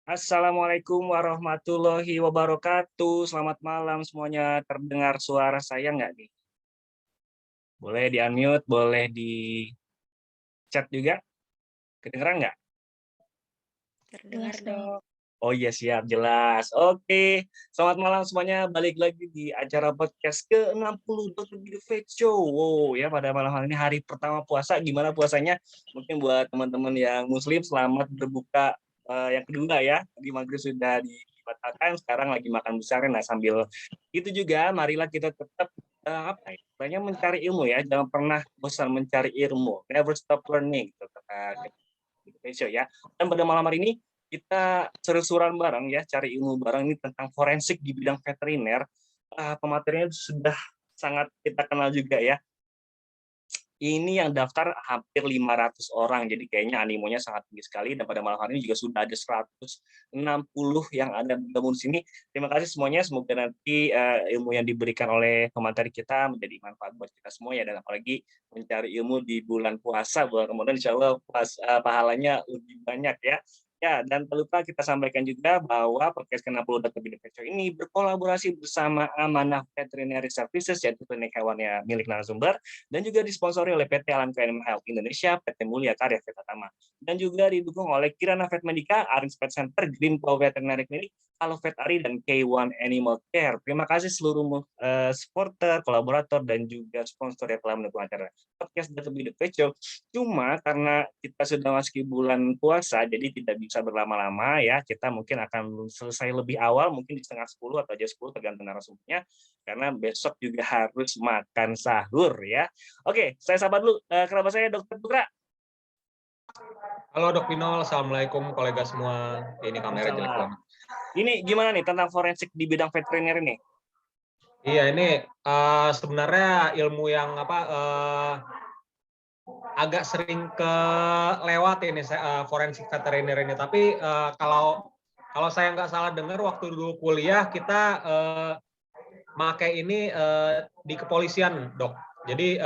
Assalamualaikum warahmatullahi wabarakatuh. Selamat malam semuanya. Terdengar suara saya nggak nih? Boleh di-unmute, boleh di-chat juga. Kedengeran nggak? Terdengar dong. Oh iya, siap, jelas. Oke, selamat malam semuanya. Balik lagi di acara podcast ke-60 Dr. Video Fake Show. Wow, ya pada malam hari ini hari pertama puasa. Gimana puasanya? Mungkin buat teman-teman yang muslim, selamat berbuka yang kedua ya. Tadi maghrib sudah dibatalkan, sekarang lagi makan besar. Nah, sambil itu juga, marilah kita tetap banyak mencari ilmu ya. Jangan pernah bosan mencari ilmu. Never stop learning. Gitu, kata Fake Show ya. Dan pada malam hari ini kita seru-seruan bareng ya, cari ilmu bareng ini tentang forensik di bidang veteriner. Pematerinya sudah sangat kita kenal juga ya. ini yang daftar hampir 500 orang, jadi kayaknya animonya sangat tinggi sekali dan pada malam hari ini juga sudah ada 160 yang ada bergabung di sini. Terima kasih semuanya, semoga nanti, ilmu yang diberikan oleh pemateri kita menjadi manfaat buat kita semua ya, dan apalagi mencari ilmu di bulan puasa, bulan Ramadan insyaallah pahalanya lebih banyak ya. Ya, dan tak lupa kita sampaikan juga bahwa podcast ke-60 Dr. Bidang Show ini berkolaborasi bersama Amanah Veterinary Services, yaitu klinik hewannya milik narasumber, dan juga disponsori oleh PT Alam Animal Health Indonesia, PT Mulia Karya Vetatama, dan juga didukung oleh Kirana Vet Medica, Aris Pet Center, Green Paw Veterinary Clinic, Halo Vet Ari, dan K1 Animal Care. Terima kasih seluruh supporter, kolaborator, dan juga sponsor yang telah mendukung acara podcast Dr. Bidang Show. Cuma karena kita sudah masuk bulan puasa, jadi tidak bisa berlama-lama ya. Kita mungkin akan selesai lebih awal, mungkin di setengah 10 atau jam 10 tergantung narasumbernya, karena besok juga harus makan sahur ya. Oke, saya sapa dulu kerabat saya Dokter Putra. Halo Dok Pinol, Assalamualaikum kolega semua. Ini kamera jelek banget. Ini gimana nih tentang forensik di bidang veteriner ini? Iya, ini sebenarnya ilmu yang agak sering kelewat ini forensik veteriner ini. Tapi kalau saya nggak salah dengar waktu dulu kuliah kita pakai ini di kepolisian, Dok. Jadi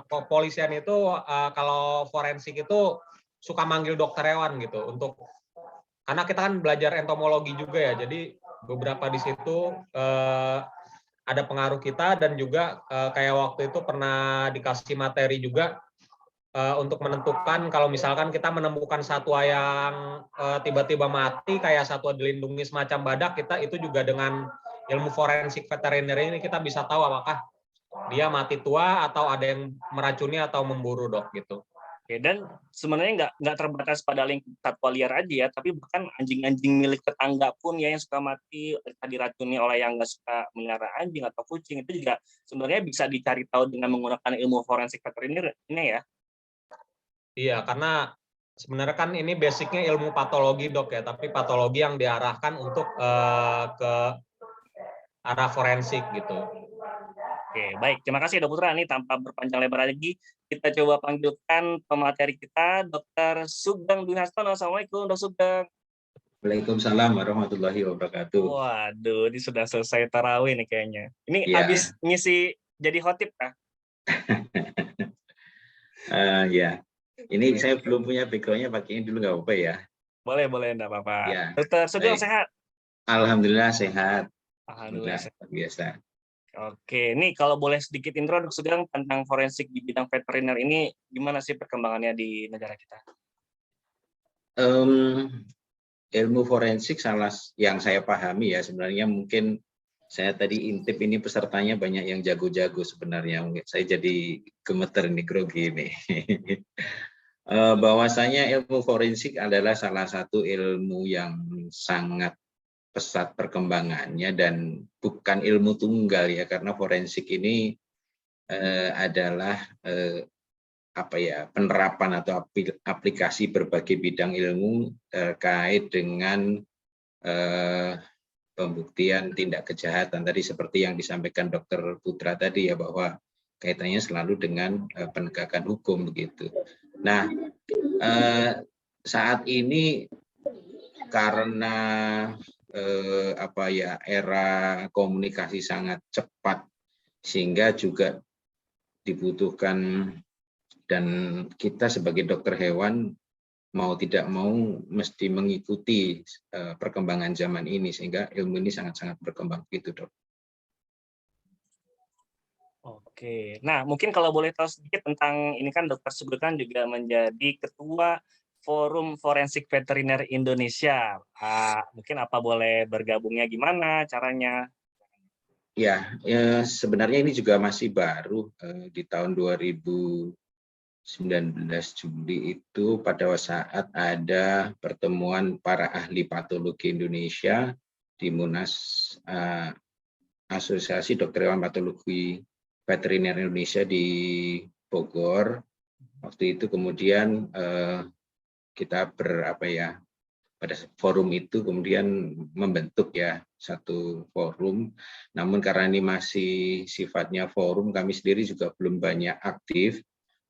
kepolisian itu kalau forensik itu suka manggil dokter hewan gitu karena kita kan belajar entomologi juga ya. Jadi beberapa di situ ada pengaruh kita dan juga kayak waktu itu pernah dikasih materi juga untuk menentukan kalau misalkan kita menemukan satwa yang tiba-tiba mati kayak satwa dilindungi semacam badak, kita itu juga dengan ilmu forensik veteriner ini kita bisa tahu apakah dia mati tua atau ada yang meracuni atau memburu, Dok, gitu. Oke, dan sebenarnya nggak terbatas pada lingkup satwa liar aja ya, tapi bahkan anjing-anjing milik tetangga pun ya yang suka mati diracuni oleh yang nggak suka melihara anjing atau kucing, itu juga sebenarnya bisa dicari tahu dengan menggunakan ilmu forensik veteriner ini ya. Iya, karena sebenarnya kan ini basicnya ilmu patologi, Dok ya, tapi patologi yang diarahkan untuk ke arah forensik gitu. Oke, baik. Terima kasih Dok Putra. Ini tanpa berpanjang lebar lagi, kita coba panggilkan pemateri kita, Dr. Sugeng Dwi Hastono. Assalamualaikum, Dok Sugeng. Waalaikumsalam warahmatullahi wabarakatuh. Waduh, ini sudah selesai tarawih nih kayaknya. Ini Ya. habis ngisi jadi khotib kah? Ya, ini saya belum punya background-nya, pakainya dulu nggak apa-apa ya? Boleh, enggak apa-apa. Ya. Dr. Sugeng Baik. sehat? Alhamdulillah sehat. Alhamdulillah sehat. Biasa. Oke, nih kalau boleh sedikit intro Dok Sugeng tentang forensik di bidang veteriner ini, gimana sih perkembangannya di negara kita? Ilmu forensik salah yang saya pahami ya, sebenarnya mungkin saya tadi intip ini pesertanya banyak yang jago-jago sebenarnya. Saya jadi gemeter nih, grogi ini. Bahwasanya ilmu forensik adalah salah satu ilmu yang sangat pesat perkembangannya dan bukan ilmu tunggal ya, karena forensik ini adalah penerapan atau aplikasi berbagai bidang ilmu terkait dengan pembuktian tindak kejahatan tadi, seperti yang disampaikan Dr. Putra tadi ya, bahwa kaitannya selalu dengan penegakan hukum begitu. Nah, saat ini karena era komunikasi sangat cepat, sehingga juga dibutuhkan, dan kita sebagai dokter hewan mau tidak mau mesti mengikuti perkembangan zaman ini, sehingga ilmu ini sangat-sangat berkembang gitu, Dok. Oke, nah mungkin kalau boleh tahu sedikit tentang ini, kan Dr. Sugeng kan juga menjadi ketua Forum Forensik Veteriner Indonesia. Mungkin apa boleh bergabungnya gimana caranya? Ya, sebenarnya ini juga masih baru di tahun 2019 Juli itu, pada saat ada pertemuan para ahli patologi Indonesia di Munas Asosiasi Dokter Hewan Patologi Veteriner Indonesia di Bogor. Waktu itu kemudian kita pada forum itu kemudian membentuk ya satu forum. Namun karena ini masih sifatnya forum, kami sendiri juga belum banyak aktif,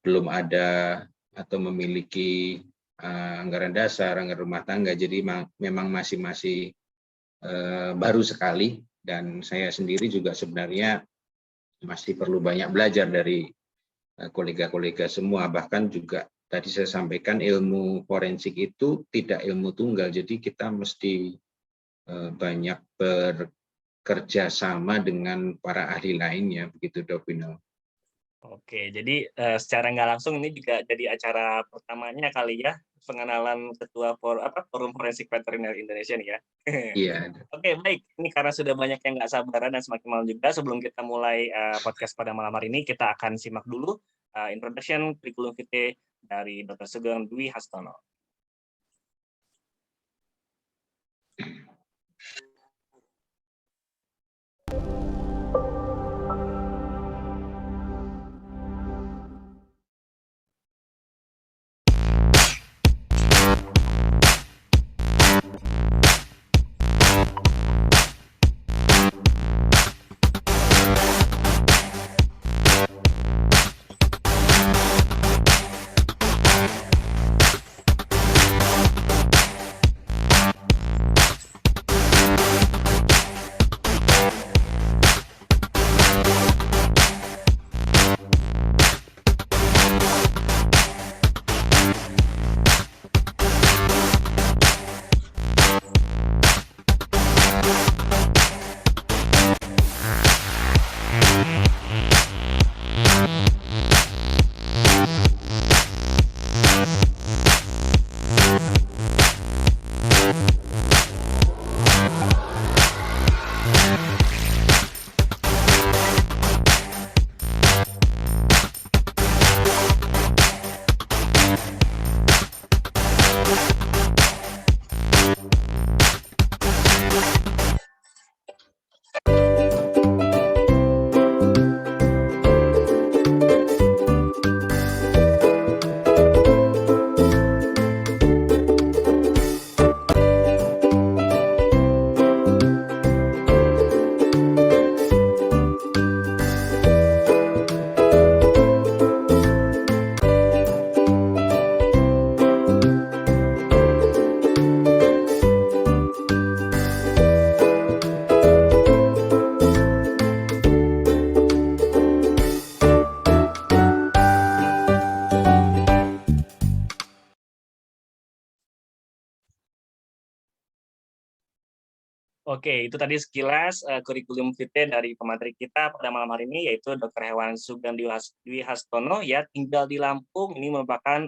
belum ada atau memiliki anggaran dasar, anggaran rumah tangga, jadi memang masih baru sekali, dan saya sendiri juga sebenarnya masih perlu banyak belajar dari kolega-kolega semua. Bahkan juga tadi saya sampaikan, ilmu forensik itu tidak ilmu tunggal, jadi kita mesti banyak bekerja sama dengan para ahli lainnya, begitu Dok Winol. Oke, jadi secara nggak langsung ini juga jadi acara pertamanya kali ya, pengenalan ketua Forum Forensik Veteriner Indonesia nih ya. Iya. Oke, baik. Ini karena sudah banyak yang nggak sabaran dan semakin malam juga, sebelum kita mulai podcast pada malam hari ini, kita akan simak dulu introduction curriculum vitae dari Dr. Sugeng Dwi Hastono. Oke, itu tadi sekilas kurikulum vitae dari pemateri kita pada malam hari ini, yaitu Dr. Hewan Sugeng Dwi Hastono, ya, tinggal di Lampung. Ini merupakan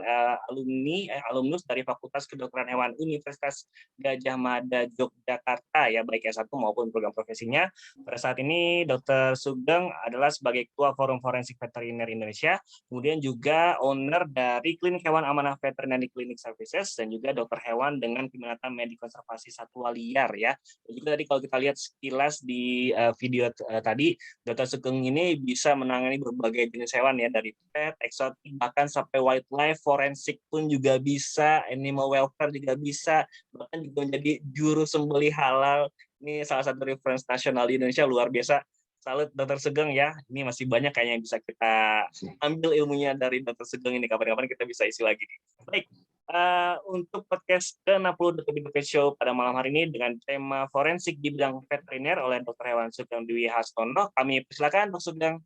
alumnus dari Fakultas Kedokteran Hewan Universitas Gadjah Mada Yogyakarta, ya, baik S1 maupun program profesinya. Pada saat ini Dr. Sugeng adalah sebagai Ketua Forum Forensik Veteriner Indonesia, kemudian juga owner dari Klinik Hewan Amanah Veterinary Clinic Services, dan juga dokter hewan dengan peminatan medik konservasi satwa liar, ya. Dan juga tadi kalau kita lihat sekilas di video tadi, Dr. Sugeng ini bisa menangani berbagai jenis hewan, ya, dari pet, eksotik, bahkan sampai wildlife, forensik pun juga bisa, animal welfare juga bisa, bahkan juga menjadi juru sembelih halal. Ini salah satu reference nasional di Indonesia, luar biasa. Salut Dr. Sugeng, ya. Ini masih banyak kayaknya yang bisa kita ambil ilmunya dari Dr. Sugeng ini. Kapan-kapan kita bisa isi lagi. Baik. Untuk podcast ke-60 Dr. Bidang Show pada malam hari ini dengan tema forensik di bidang veteriner oleh Dr. Hewan Sugeng Dwi Hastono, kami persilakan Dr. Sugeng.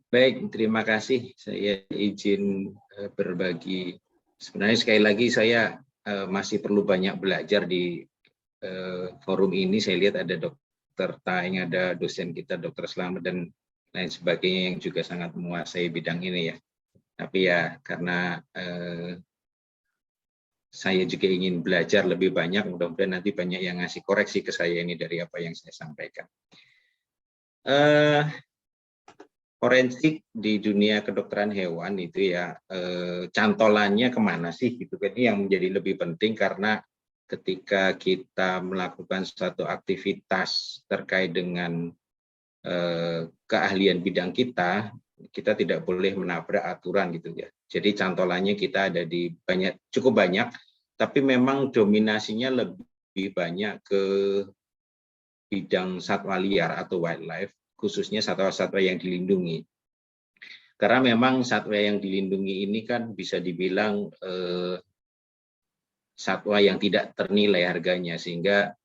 Baik, terima kasih. Saya izin berbagi. Sebenarnya sekali lagi saya masih perlu banyak belajar di forum ini. Saya lihat ada Dr. Taing, ada dosen kita Dr. Slamet dan lain sebagainya yang juga sangat menguasai bidang ini, ya. Tapi ya karena saya juga ingin belajar lebih banyak, mudah-mudahan nanti banyak yang ngasih koreksi ke saya ini dari apa yang saya sampaikan. Forensik di dunia kedokteran hewan itu, ya, cantolannya kemana sih gitu kan, ini yang menjadi lebih penting, karena ketika kita melakukan suatu aktivitas terkait dengan keahlian bidang kita tidak boleh menabrak aturan gitu, ya. Jadi cantolannya kita ada di cukup banyak, tapi memang dominasinya lebih banyak ke bidang satwa liar atau wildlife, khususnya satwa-satwa yang dilindungi. Karena memang satwa yang dilindungi ini kan bisa dibilang satwa yang tidak ternilai harganya, sehingga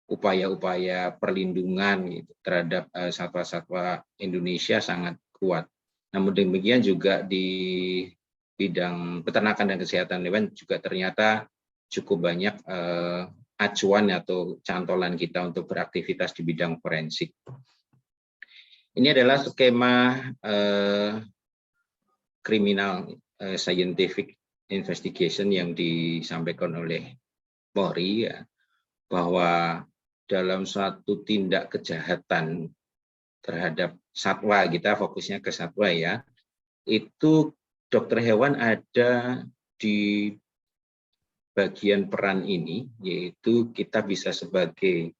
upaya-upaya perlindungan gitu, terhadap satwa-satwa Indonesia sangat kuat. Namun demikian juga di bidang peternakan dan kesehatan hewan juga ternyata cukup banyak acuan atau cantolan kita untuk beraktivitas di bidang forensik. Ini adalah skema criminal scientific investigation yang disampaikan oleh Polri, ya, bahwa dalam suatu tindak kejahatan terhadap satwa, kita fokusnya ke satwa ya, itu dokter hewan ada di bagian peran ini, yaitu kita bisa sebagai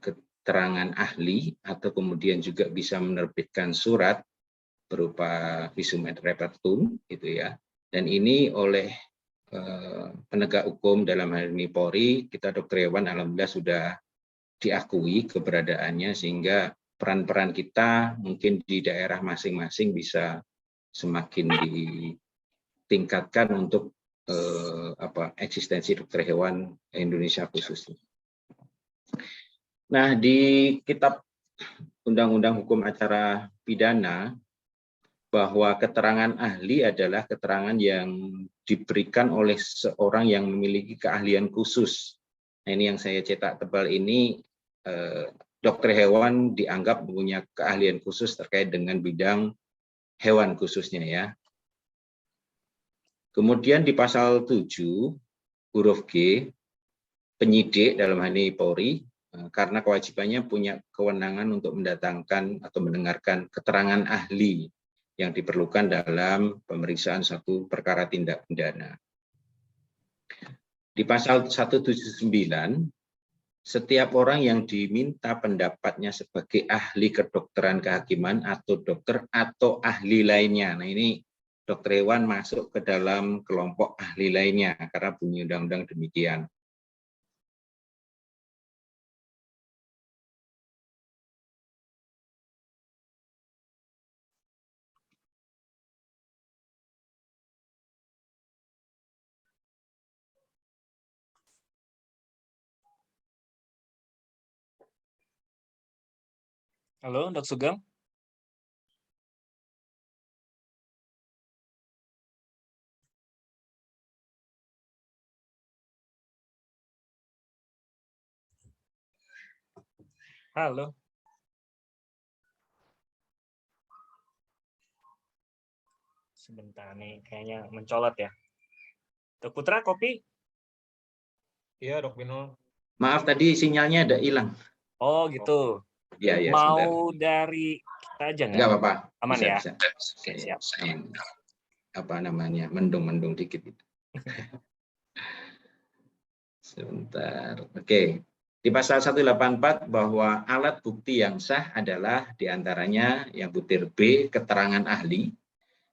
keterangan ahli atau kemudian juga bisa menerbitkan surat berupa visum et repertum gitu ya. Dan ini oleh penegak hukum, dalam hal ini Polri, kita dokter hewan alhamdulillah sudah diakui keberadaannya, sehingga peran-peran kita mungkin di daerah masing-masing bisa semakin ditingkatkan untuk eksistensi dokter hewan Indonesia khususnya. Nah, di Kitab Undang-Undang Hukum Acara Pidana, bahwa keterangan ahli adalah keterangan yang diberikan oleh seorang yang memiliki keahlian khusus. Nah, ini yang saya cetak tebal ini, dokter hewan dianggap punya keahlian khusus terkait dengan bidang hewan khususnya ya. Kemudian di pasal 7 huruf G, penyidik dalam hal ini Polri, karena kewajibannya punya kewenangan untuk mendatangkan atau mendengarkan keterangan ahli yang diperlukan dalam pemeriksaan satu perkara tindak pidana. Di pasal 179, setiap orang yang diminta pendapatnya sebagai ahli kedokteran kehakiman atau dokter atau ahli lainnya. Nah, ini dokter hewan masuk ke dalam kelompok ahli lainnya karena bunyi undang-undang demikian. Halo, Dok Sugeng. Halo. Sebentar nih, kayaknya mencolot ya. Dok Putra, kopi? Iya, Dok Binul. Maaf tadi sinyalnya ada hilang. Oh gitu. Ya, ya, Mau dari kita aja nggak? Enggak apa-apa. Aman ya? Bisa. Oke, siap. Aman. Apa namanya? Mendung-mendung dikit. Sebentar. Oke. Di pasal 184 bahwa alat bukti yang sah adalah diantaranya yang butir B, keterangan ahli.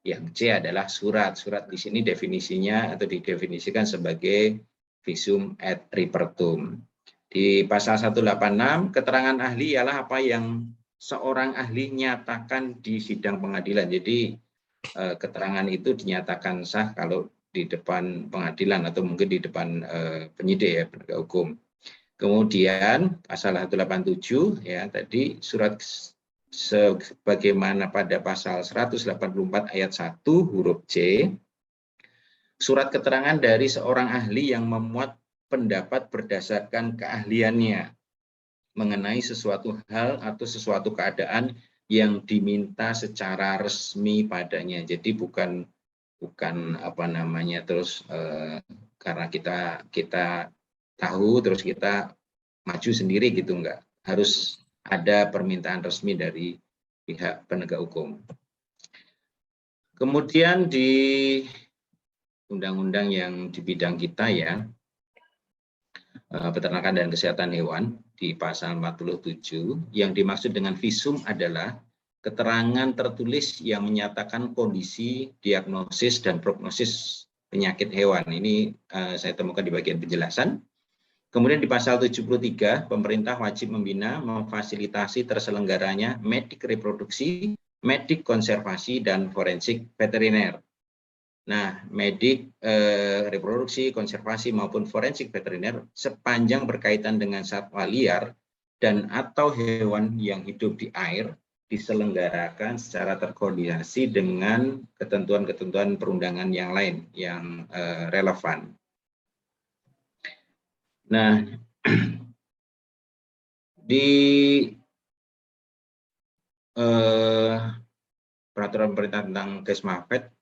Yang C adalah surat. Surat di sini definisinya atau didefinisikan sebagai visum et repertum. Di pasal 186, keterangan ahli ialah apa yang seorang ahli nyatakan di sidang pengadilan. Jadi keterangan itu dinyatakan sah kalau di depan pengadilan atau mungkin di depan penyidik ya, penegak hukum. Kemudian pasal 187 ya tadi surat sebagaimana pada pasal 184 ayat 1 huruf C, surat keterangan dari seorang ahli yang memuat pendapat berdasarkan keahliannya mengenai sesuatu hal atau sesuatu keadaan yang diminta secara resmi padanya. Jadi bukan apa namanya terus karena kita tahu terus kita maju sendiri gitu, enggak. Harus ada permintaan resmi dari pihak penegak hukum. Kemudian di undang-undang yang di bidang kita ya, peternakan dan kesehatan hewan, di pasal 47, yang dimaksud dengan visum adalah keterangan tertulis yang menyatakan kondisi, diagnosis, dan prognosis penyakit hewan. Ini saya temukan di bagian penjelasan. Kemudian di pasal 73, pemerintah wajib membina, memfasilitasi terselenggaranya medik reproduksi, medik konservasi dan forensik veteriner. Nah, medik reproduksi, konservasi maupun forensik veteriner sepanjang berkaitan dengan satwa liar dan atau hewan yang hidup di air diselenggarakan secara terkoordinasi dengan ketentuan-ketentuan perundangan yang lain yang relevan. Nah, di peraturan pemerintah tentang Kesmafet,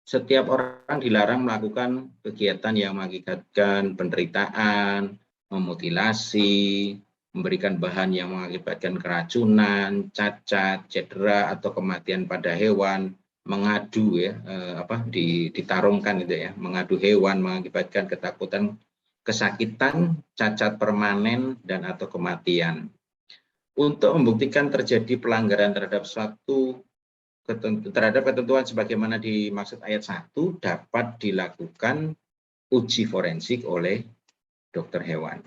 setiap orang dilarang melakukan kegiatan yang mengakibatkan penderitaan, memutilasi, memberikan bahan yang mengakibatkan keracunan, cacat, cedera atau kematian pada hewan, mengadu ya, ditarungkan itu ya, mengadu hewan mengakibatkan ketakutan, kesakitan, cacat permanen dan atau kematian. Untuk membuktikan terjadi pelanggaran terhadap ketentuan sebagaimana dimaksud ayat 1 dapat dilakukan uji forensik oleh dokter hewan.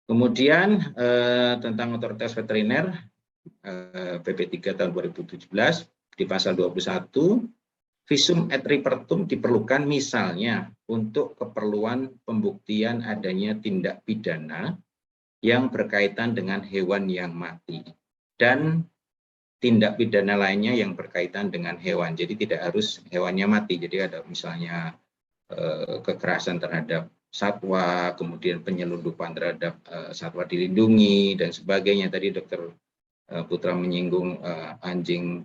Kemudian tentang otoritas veteriner PP 3 tahun 2017 di pasal 21, visum et repertum diperlukan misalnya untuk keperluan pembuktian adanya tindak pidana yang berkaitan dengan hewan yang mati dan tindak pidana lainnya yang berkaitan dengan hewan. Jadi tidak harus hewannya mati. Jadi ada misalnya kekerasan terhadap satwa, kemudian penyelundupan terhadap satwa dilindungi dan sebagainya. Tadi Dokter Putra menyinggung anjing,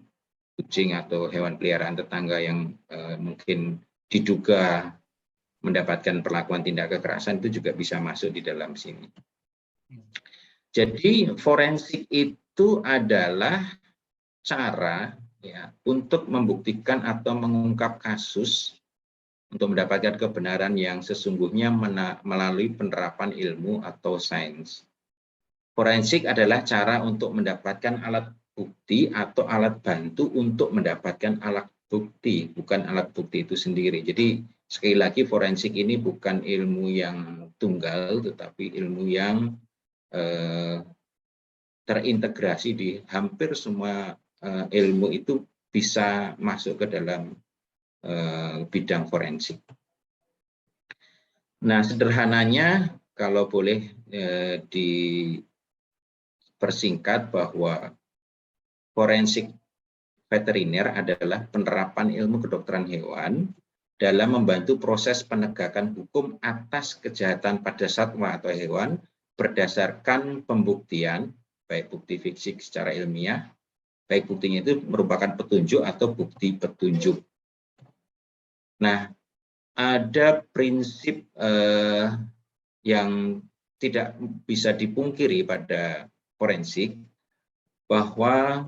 kucing atau hewan peliharaan tetangga yang mungkin diduga mendapatkan perlakuan tindak kekerasan, itu juga bisa masuk di dalam sini. Jadi forensik itu adalah cara ya untuk membuktikan atau mengungkap kasus untuk mendapatkan kebenaran yang sesungguhnya melalui penerapan ilmu atau sains. Forensik adalah cara untuk mendapatkan alat bukti atau alat bantu untuk mendapatkan alat bukti, bukan alat bukti itu sendiri. Jadi sekali lagi forensik ini bukan ilmu yang tunggal, tetapi ilmu yang terintegrasi di hampir semua ilmu itu bisa masuk ke dalam bidang forensik. Nah, sederhananya kalau boleh dipersingkat bahwa forensik veteriner adalah penerapan ilmu kedokteran hewan dalam membantu proses penegakan hukum atas kejahatan pada satwa atau hewan berdasarkan pembuktian, baik bukti fisik secara ilmiah, baik buktinya itu merupakan petunjuk atau bukti petunjuk. Nah, ada prinsip yang tidak bisa dipungkiri pada forensik bahwa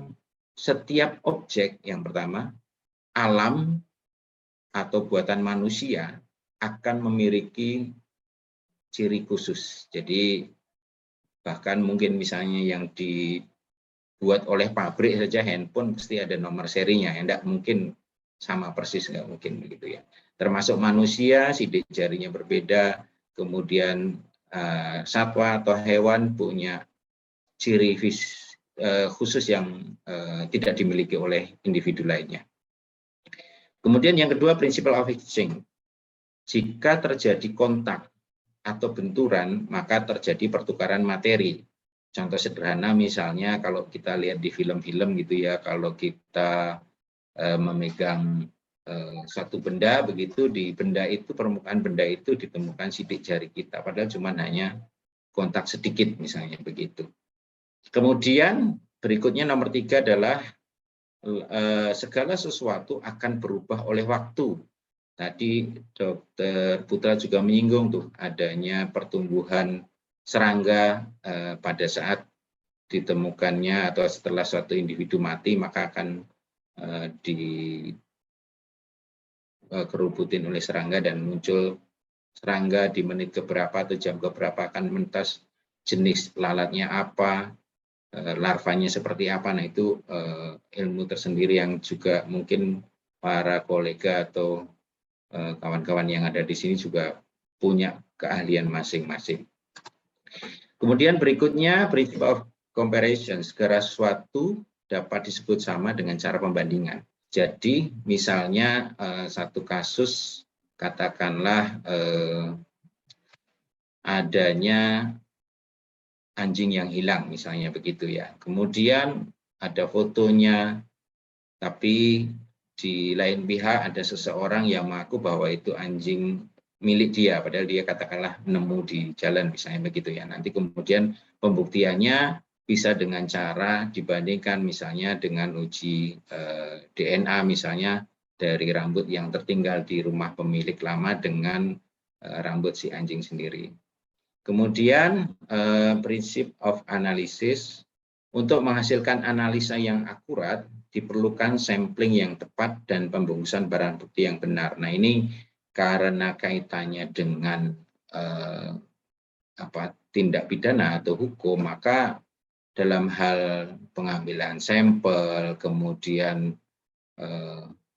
setiap objek, yang pertama, alam atau buatan manusia akan memiliki ciri khusus. Jadi bahkan mungkin misalnya yang dibuat oleh pabrik saja handphone pasti ada nomor serinya, ya enggak mungkin sama persis, enggak mungkin begitu ya. Termasuk manusia, sidik jarinya berbeda, kemudian satwa atau hewan punya ciri khusus yang tidak dimiliki oleh individu lainnya. Kemudian yang kedua, principle of exchange. Jika terjadi kontak atau benturan, maka terjadi pertukaran materi. Contoh sederhana misalnya kalau kita lihat di film-film gitu ya, kalau kita memegang satu benda begitu, di benda itu, permukaan benda itu ditemukan sidik jari kita, padahal cuma hanya kontak sedikit misalnya begitu. Kemudian berikutnya nomor 3 adalah segala sesuatu akan berubah oleh waktu. Tadi Dokter Putra juga menyinggung tuh adanya pertumbuhan serangga pada saat ditemukannya atau setelah suatu individu mati, maka akan dikerubutin oleh serangga dan muncul serangga di menit keberapa atau jam keberapa akan mentas jenis lalatnya apa, larvanya seperti apa. Nah itu ilmu tersendiri yang juga mungkin para kolega atau kawan-kawan yang ada di sini juga punya keahlian masing-masing. Kemudian berikutnya prinsip of comparison, segala sesuatu dapat disebut sama dengan cara pembandingan. Jadi misalnya satu kasus, katakanlah adanya anjing yang hilang misalnya begitu ya. Kemudian ada fotonya, tapi di lain pihak ada seseorang yang mengaku bahwa itu anjing milik dia, padahal dia katakanlah nemu di jalan misalnya begitu ya. Nanti kemudian pembuktiannya bisa dengan cara dibandingkan misalnya dengan uji DNA misalnya dari rambut yang tertinggal di rumah pemilik lama dengan rambut si anjing sendiri. Kemudian prinsip of analysis, untuk menghasilkan analisa yang akurat diperlukan sampling yang tepat dan pembungkusan barang bukti yang benar. Nah ini karena kaitannya dengan tindak pidana atau hukum, maka dalam hal pengambilan sampel, kemudian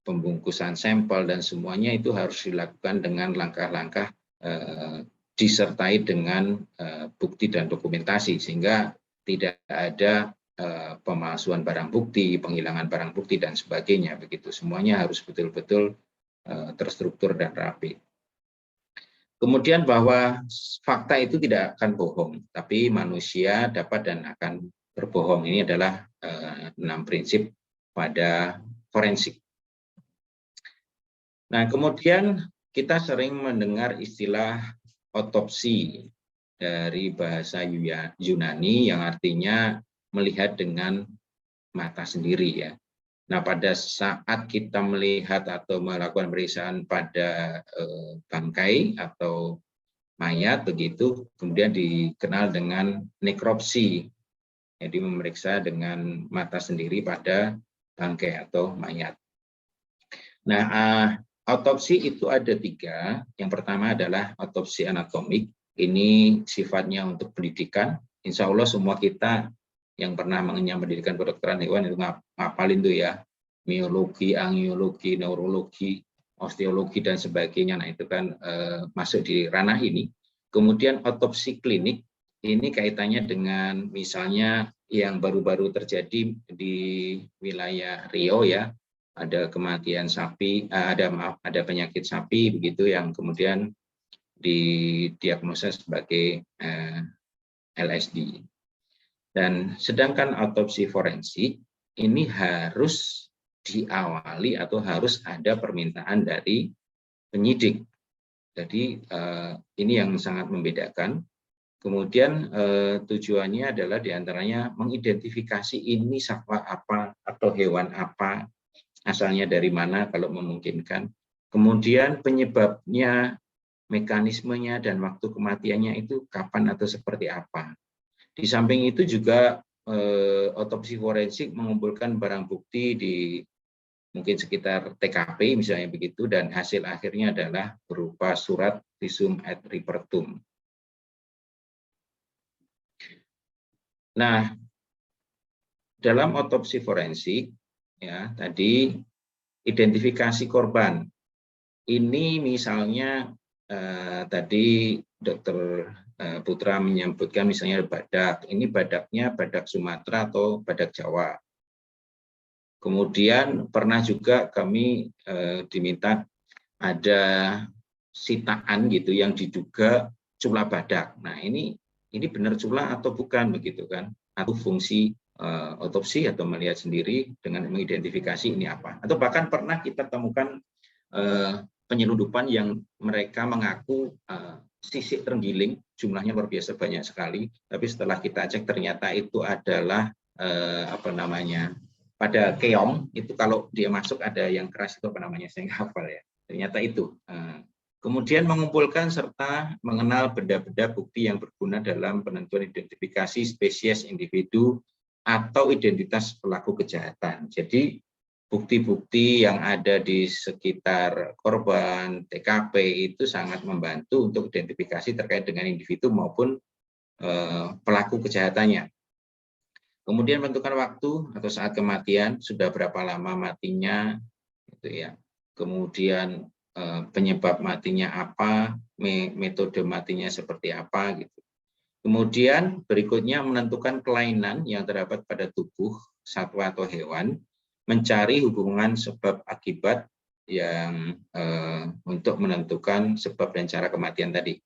pembungkusan sampel dan semuanya itu harus dilakukan dengan langkah-langkah disertai dengan bukti dan dokumentasi, sehingga tidak ada pemalsuan barang bukti, penghilangan barang bukti dan sebagainya begitu. Semuanya harus betul-betul terstruktur dan rapi. Kemudian bahwa fakta itu tidak akan bohong, tapi manusia dapat dan akan berbohong. Ini adalah 6 prinsip pada forensik. Nah, kemudian kita sering mendengar istilah otopsi dari bahasa Yunani yang artinya melihat dengan mata sendiri ya. Nah, pada saat kita melihat atau melakukan pemeriksaan pada bangkai atau mayat begitu, kemudian dikenal dengan nekropsi. Jadi memeriksa dengan mata sendiri pada bangkai atau mayat. Nah, otopsi itu ada 3. Yang pertama adalah otopsi anatomik. Ini sifatnya untuk pendidikan. Insya Allah semua kita yang pernah mengenyam pendidikan kedokteran hewan itu ngapalin tuh ya, miologi, angiologi, neurologi, osteologi dan sebagainya. Nah itu kan masuk di ranah ini. Kemudian otopsi klinik ini kaitannya dengan misalnya yang baru-baru terjadi di wilayah Riau ya, ada kematian sapi, ada penyakit sapi begitu yang kemudian didiagnosa sebagai LSD. Dan sedangkan otopsi forensik ini harus diawali atau harus ada permintaan dari penyidik. Jadi ini yang sangat membedakan. Kemudian tujuannya adalah diantaranya mengidentifikasi ini satwa apa atau hewan apa, asalnya dari mana kalau memungkinkan. Kemudian penyebabnya, mekanismenya dan waktu kematiannya itu kapan atau seperti apa. Di samping itu juga otopsi forensik mengumpulkan barang bukti di mungkin sekitar TKP misalnya begitu, dan hasil akhirnya adalah berupa surat visum et repertum. Nah, dalam otopsi forensik ya tadi identifikasi korban. Ini misalnya tadi Dokter Putra menyebutkan misalnya badak. Ini badaknya badak Sumatera atau badak Jawa. Kemudian pernah juga kami diminta ada sitaan gitu yang diduga cula badak. Nah ini benar cula atau bukan begitu kan? Atau fungsi otopsi atau melihat sendiri dengan mengidentifikasi ini apa. Atau bahkan pernah kita temukan penyelundupan yang mereka mengaku sisik terenggiling, jumlahnya luar biasa banyak sekali, tapi setelah kita cek ternyata itu adalah pada keong, itu kalau dia masuk ada yang keras itu apa namanya, saya nggak hafal ya, ternyata itu. Kemudian mengumpulkan serta mengenal benda-benda bukti yang berguna dalam penentuan identifikasi spesies individu atau identitas pelaku kejahatan. Jadi bukti-bukti yang ada di sekitar korban, TKP itu sangat membantu untuk identifikasi terkait dengan individu maupun pelaku kejahatannya. Kemudian menentukan waktu atau saat kematian, sudah berapa lama matinya, gitu ya. Kemudian penyebab matinya apa, metode matinya seperti apa, gitu. Kemudian berikutnya menentukan kelainan yang terdapat pada tubuh satwa atau hewan, mencari hubungan sebab akibat yang untuk menentukan sebab dan cara kematian tadi.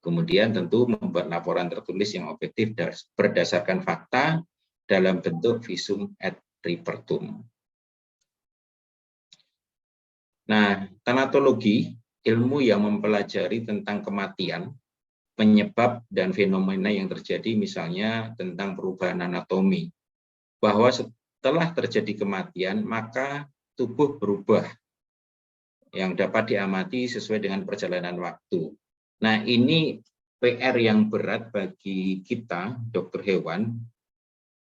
Kemudian tentu membuat laporan tertulis yang objektif berdasarkan fakta dalam bentuk visum et repertum. Nah, tanatologi, ilmu yang mempelajari tentang kematian, penyebab dan fenomena yang terjadi, misalnya tentang perubahan anatomi, bahwa setelah terjadi kematian maka tubuh berubah yang dapat diamati sesuai dengan perjalanan waktu. Nah, ini PR yang berat bagi kita dokter hewan,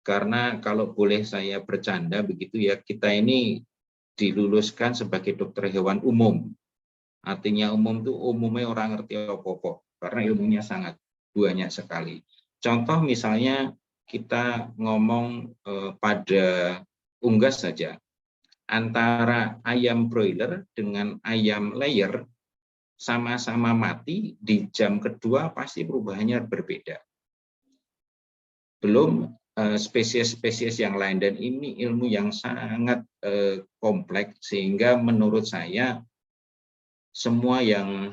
karena kalau boleh saya bercanda begitu ya, kita ini diluluskan sebagai dokter hewan umum. Artinya umum itu umumnya orang ngerti apa-apa, karena ilmunya sangat banyak sekali. Contoh misalnya kita ngomong pada unggas saja, antara ayam broiler dengan ayam layer sama-sama mati di jam kedua pasti perubahannya berbeda. Belum spesies-spesies yang lain, dan ini ilmu yang sangat kompleks, sehingga menurut saya semua yang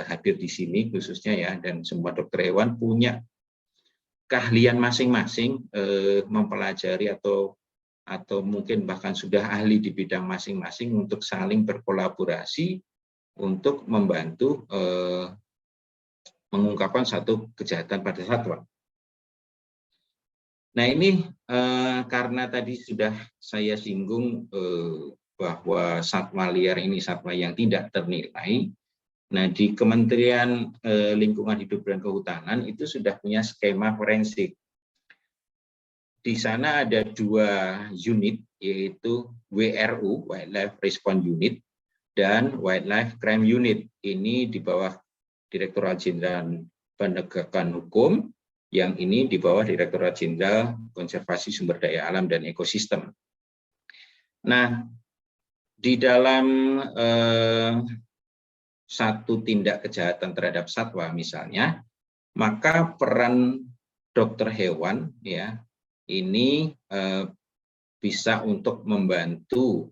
hadir di sini khususnya ya, dan semua dokter hewan punya keahlian masing-masing, mempelajari atau mungkin bahkan sudah ahli di bidang masing-masing untuk saling berkolaborasi untuk membantu mengungkapkan satu kejahatan pada satwa. Nah, ini karena tadi sudah saya singgung bahwa satwa liar ini satwa yang tidak ternilai. Nah, di Kementerian Lingkungan Hidup dan Kehutanan itu sudah punya skema forensik. Di sana ada 2 unit, yaitu WRU, Wildlife Response Unit, dan Wildlife Crime Unit. Ini di bawah Direktorat Jenderal Penegakan Hukum, yang ini di bawah Direktorat Jenderal Konservasi Sumber Daya Alam dan Ekosistem. Nah, di dalam satu tindak kejahatan terhadap satwa misalnya, maka peran dokter hewan ya ini bisa untuk membantu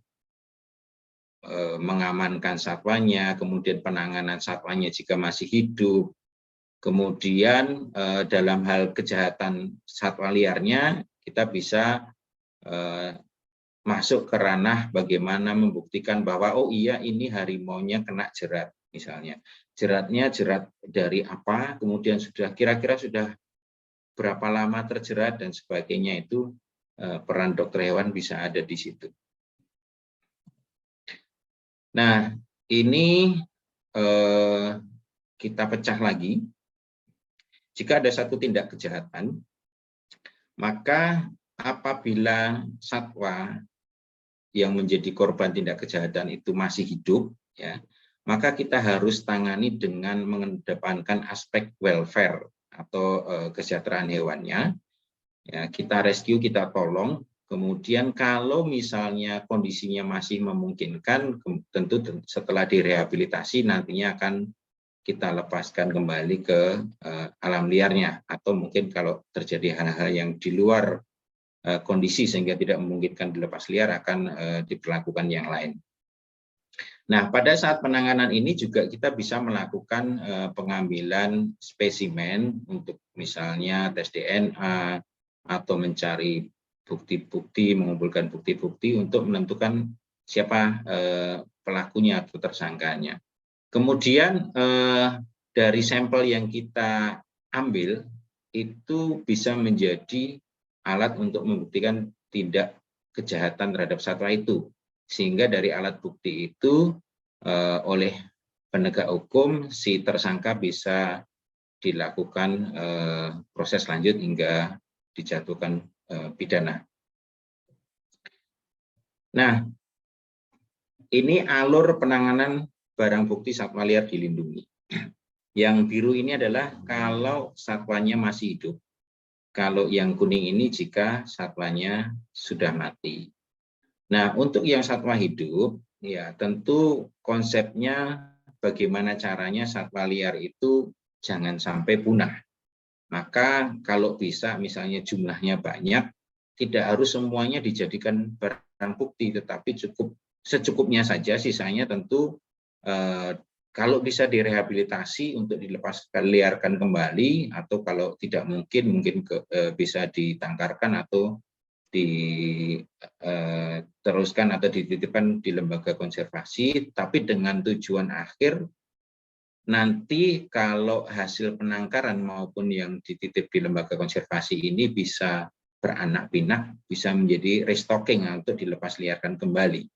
mengamankan satwanya, kemudian penanganan satwanya jika masih hidup, kemudian dalam hal kejahatan satwa liarnya kita bisa masuk ke ranah bagaimana membuktikan bahwa oh iya ini harimaunya kena jerat misalnya. Jeratnya jerat dari apa, kemudian sudah kira-kira sudah berapa lama terjerat dan sebagainya, itu peran dokter hewan bisa ada di situ. Nah, ini kita pecah lagi. Jika ada satu tindak kejahatan, maka apabila satwa yang menjadi korban tindak kejahatan itu masih hidup, ya, maka kita harus tangani dengan mengedepankan aspek welfare atau kesejahteraan hewannya. Ya, kita rescue, kita tolong. Kemudian kalau misalnya kondisinya masih memungkinkan, tentu setelah direhabilitasi nantinya akan kita lepaskan kembali ke alam liarnya, atau mungkin kalau terjadi hal-hal yang di luar kondisi sehingga tidak memungkinkan dilepas liar akan diperlakukan yang lain. Nah, pada saat penanganan ini juga kita bisa melakukan pengambilan spesimen untuk misalnya tes DNA atau mencari bukti-bukti, mengumpulkan bukti-bukti untuk menentukan siapa pelakunya atau tersangkanya. Kemudian dari sampel yang kita ambil itu bisa menjadi alat untuk membuktikan tindak kejahatan terhadap satwa itu, sehingga dari alat bukti itu oleh penegak hukum si tersangka bisa dilakukan proses lanjut hingga dijatuhkan pidana. Nah, ini alur penanganan barang bukti satwa liar dilindungi. Yang biru ini adalah kalau satwanya masih hidup. Kalau yang kuning ini jika satwanya sudah mati. Nah, untuk yang satwa hidup, ya tentu konsepnya bagaimana caranya satwa liar itu jangan sampai punah. Maka kalau bisa misalnya jumlahnya banyak, tidak harus semuanya dijadikan barang bukti, tetapi cukup secukupnya saja, sisanya tentu kalau bisa direhabilitasi untuk dilepasliarkan kembali, atau kalau tidak mungkin bisa ditangkarkan atau diteruskan atau dititipkan di lembaga konservasi, tapi dengan tujuan akhir nanti kalau hasil penangkaran maupun yang dititip di lembaga konservasi ini bisa beranak pinak, bisa menjadi restocking untuk dilepasliarkan kembali.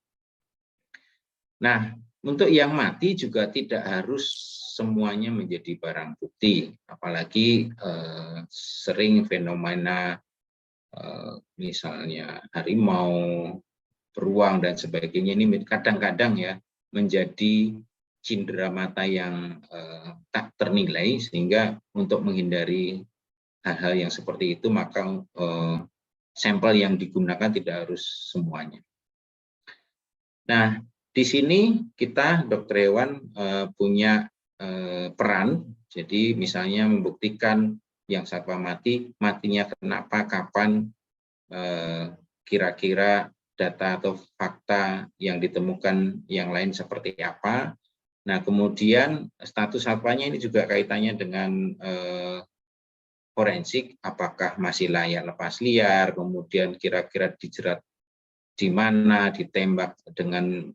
Nah, untuk yang mati juga tidak harus semuanya menjadi barang bukti, apalagi sering fenomena misalnya harimau, beruang dan sebagainya ini kadang-kadang ya menjadi cindera mata yang tak ternilai, sehingga untuk menghindari hal-hal yang seperti itu maka sampel yang digunakan tidak harus semuanya. Nah, di sini kita dokter hewan punya peran, jadi misalnya membuktikan yang satwa mati, matinya kenapa, kapan, kira-kira data atau fakta yang ditemukan yang lain seperti apa. Nah, kemudian status satwanya ini juga kaitannya dengan forensik, apakah masih layak lepas liar, kemudian kira-kira dijerat di mana, ditembak dengan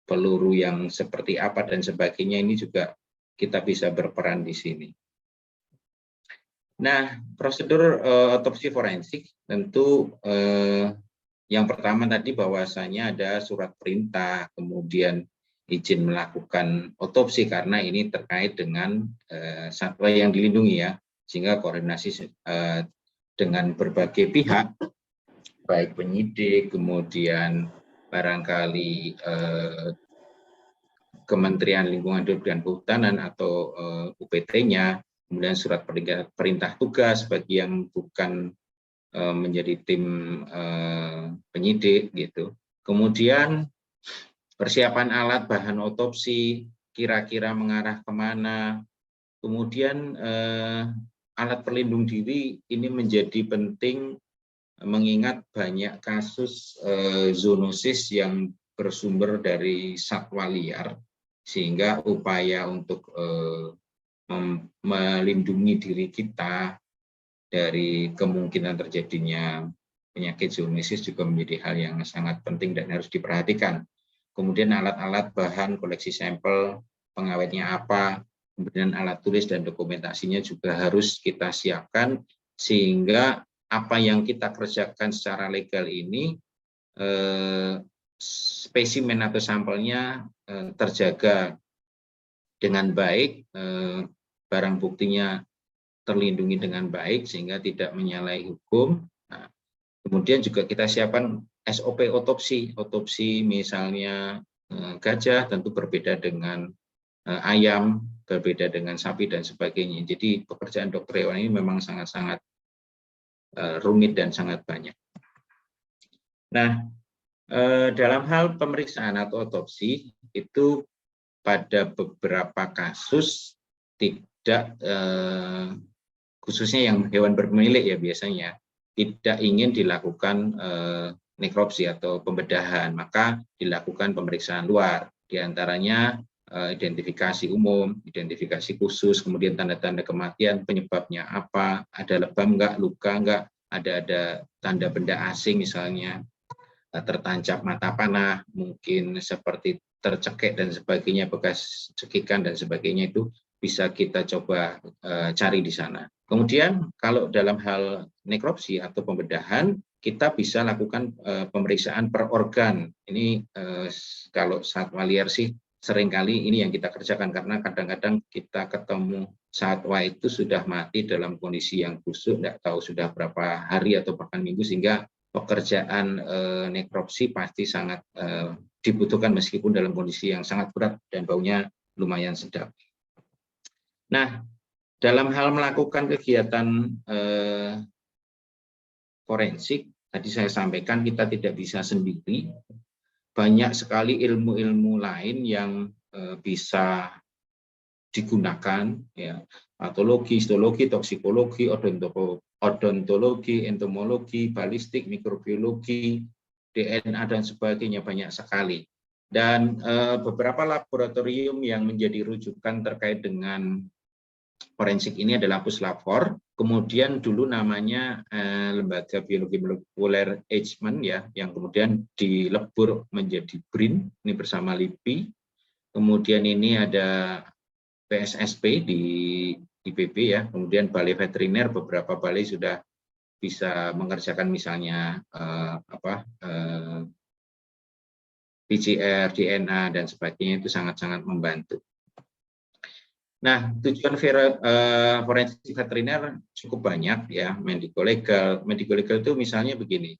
peluru yang seperti apa dan sebagainya, ini juga kita bisa berperan di sini. Nah, prosedur otopsi forensik tentu yang pertama tadi bahwasanya ada surat perintah, kemudian izin melakukan otopsi karena ini terkait dengan satwa yang dilindungi ya, sehingga koordinasi dengan berbagai pihak, baik penyidik, kemudian barangkali Kementerian Lingkungan Hidup dan Kehutanan atau UPT-nya, kemudian surat perintah tugas bagi yang bukan menjadi tim penyidik gitu. Kemudian persiapan alat bahan otopsi kira-kira mengarah kemana. Kemudian alat pelindung diri ini menjadi penting mengingat banyak kasus zoonosis yang bersumber dari satwa liar, sehingga upaya untuk melindungi diri kita dari kemungkinan terjadinya penyakit zoonosis juga menjadi hal yang sangat penting dan harus diperhatikan. Kemudian alat-alat bahan koleksi sampel, pengawetnya apa, kemudian alat tulis dan dokumentasinya juga harus kita siapkan, sehingga apa yang kita kerjakan secara legal ini spesimen atau sampelnya terjaga dengan baik, barang buktinya terlindungi dengan baik sehingga tidak menyalahi hukum. Nah, kemudian juga kita siapkan SOP otopsi misalnya gajah tentu berbeda dengan ayam, berbeda dengan sapi dan sebagainya. Jadi pekerjaan dokter hewan ini memang sangat-sangat rumit dan sangat banyak. Nah, dalam hal pemeriksaan atau otopsi itu pada beberapa kasus tidak khususnya yang hewan berpemilik ya biasanya tidak ingin dilakukan nekropsi atau pembedahan, maka dilakukan pemeriksaan luar, diantaranya identifikasi umum, identifikasi khusus, kemudian tanda-tanda kematian, penyebabnya apa, ada lebam enggak, luka enggak, ada tanda benda asing misalnya, tertancap mata panah, mungkin seperti tercekik dan sebagainya, bekas cekikan dan sebagainya, itu bisa kita coba cari di sana. Kemudian kalau dalam hal nekropsi atau pembedahan, kita bisa lakukan pemeriksaan per organ. Ini kalau satwa liar sih seringkali ini yang kita kerjakan, karena kadang-kadang kita ketemu satwa itu sudah mati dalam kondisi yang busuk, tidak tahu sudah berapa hari atau bahkan minggu, sehingga pekerjaan nekropsi pasti sangat dibutuhkan meskipun dalam kondisi yang sangat berat dan baunya lumayan sedap. Nah, dalam hal melakukan kegiatan forensik, tadi saya sampaikan kita tidak bisa sendiri. Banyak sekali ilmu-ilmu lain yang bisa digunakan, ya, patologi, histologi, toksikologi, odontologi, entomologi, balistik, mikrobiologi, DNA dan sebagainya, banyak sekali. Dan beberapa laboratorium yang menjadi rujukan terkait dengan forensik ini adalah Puslab-4, kemudian dulu namanya Lembaga Biologi Molekuler Eijkman, ya, yang kemudian dilebur menjadi BRIN, ini bersama LIPI. Kemudian ini ada PSSP di IPB, ya, kemudian balai veteriner, beberapa balai sudah bisa mengerjakan misalnya PCR, DNA dan sebagainya, itu sangat-sangat membantu. Nah, tujuan forensik veteriner cukup banyak, ya, medico legal. Medico legal itu misalnya begini,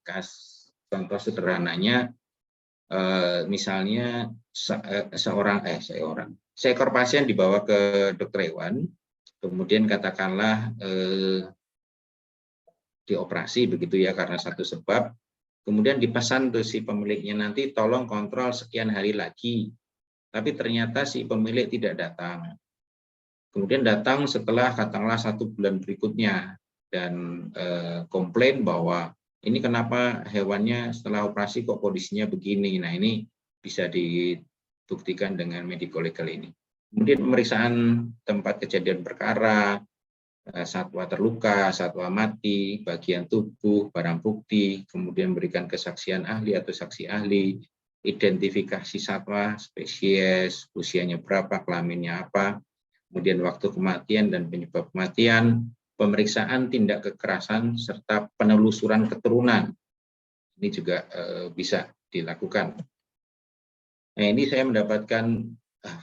contoh sederhananya, misalnya seekor pasien dibawa ke dokter hewan, kemudian katakanlah dioperasi begitu, ya, karena satu sebab, kemudian dipesan tuh si pemiliknya, nanti tolong kontrol sekian hari lagi, tapi ternyata si pemilik tidak datang. Kemudian datang setelah katakanlah 1 bulan berikutnya dan komplain bahwa ini kenapa hewannya setelah operasi kok kondisinya begini. Nah, ini bisa dibuktikan dengan medico legal ini. Kemudian pemeriksaan tempat kejadian perkara, satwa terluka, satwa mati, bagian tubuh, barang bukti, kemudian berikan kesaksian ahli atau saksi ahli, identifikasi satwa, spesies, usianya berapa, kelaminnya apa, kemudian waktu kematian dan penyebab kematian, pemeriksaan tindak kekerasan, serta penelusuran keturunan. Ini juga bisa dilakukan. Nah, ini saya mendapatkan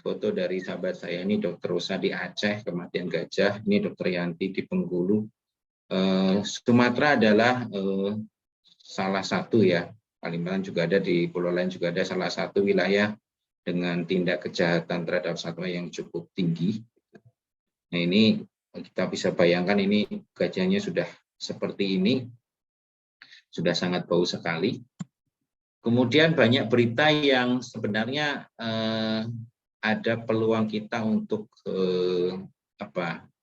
foto dari sahabat saya, ini Dr. Rosa di Aceh, kematian gajah, ini Dr. Yanti di Bengkulu. Sumatera adalah salah satu, ya, Kalimantan juga ada, di pulau lain juga ada, salah satu wilayah dengan tindak kejahatan terhadap satwa yang cukup tinggi. Nah, ini kita bisa bayangkan, ini gajahnya sudah seperti ini, sudah sangat bau sekali. Kemudian banyak berita yang sebenarnya ada peluang kita untuk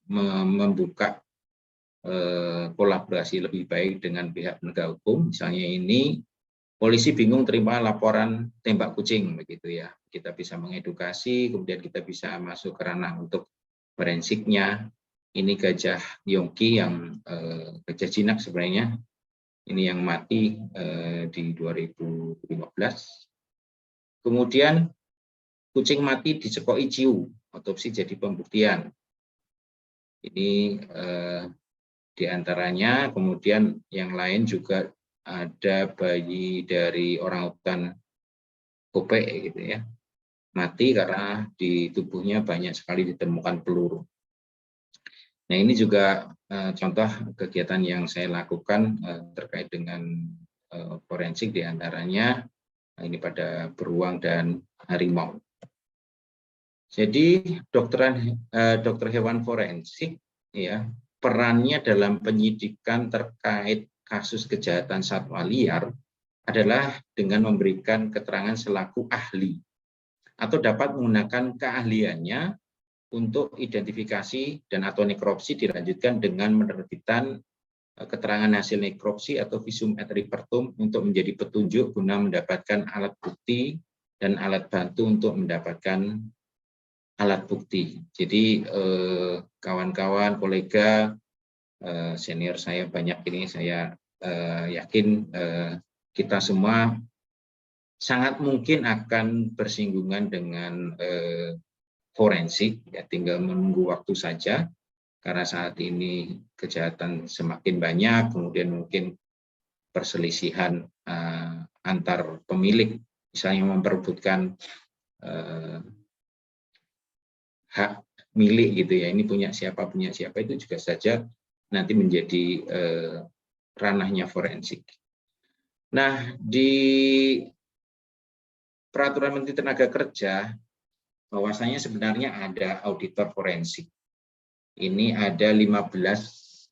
membuka kolaborasi lebih baik dengan pihak penegak hukum. Misalnya ini, polisi bingung terima laporan tembak kucing, begitu, ya. Kita bisa mengedukasi, kemudian kita bisa masuk ke ranah untuk forensiknya. Ini gajah Yongki yang gajah jinak sebenarnya. Ini yang mati di 2015. Kemudian kucing mati dicekoi ciu, otopsi jadi pembuktian. Ini diantaranya. Kemudian yang lain juga ada bayi dari orangutan Kope, gitu, ya, mati karena di tubuhnya banyak sekali ditemukan peluru. Nah, ini juga contoh kegiatan yang saya lakukan terkait dengan forensik, diantaranya ini pada beruang dan harimau. Jadi dokter hewan forensik, ya, perannya dalam penyidikan terkait kasus kejahatan satwa liar adalah dengan memberikan keterangan selaku ahli atau dapat menggunakan keahliannya untuk identifikasi dan atau nekropsi, dilanjutkan dengan menerbitkan keterangan hasil nekropsi atau visum et repertum untuk menjadi petunjuk guna mendapatkan alat bukti dan alat bantu untuk mendapatkan alat bukti. Jadi kawan-kawan, kolega, senior saya banyak ini, saya yakin kita semua sangat mungkin akan bersinggungan dengan forensik, ya, tinggal menunggu waktu saja, karena saat ini kejahatan semakin banyak, kemudian mungkin perselisihan antar pemilik, misalnya memperebutkan hak milik, gitu, ya, ini punya siapa, itu juga saja nanti menjadi ranahnya forensik. Nah, di Peraturan Menteri Tenaga Kerja bahwasanya sebenarnya ada auditor forensik. Ini ada 15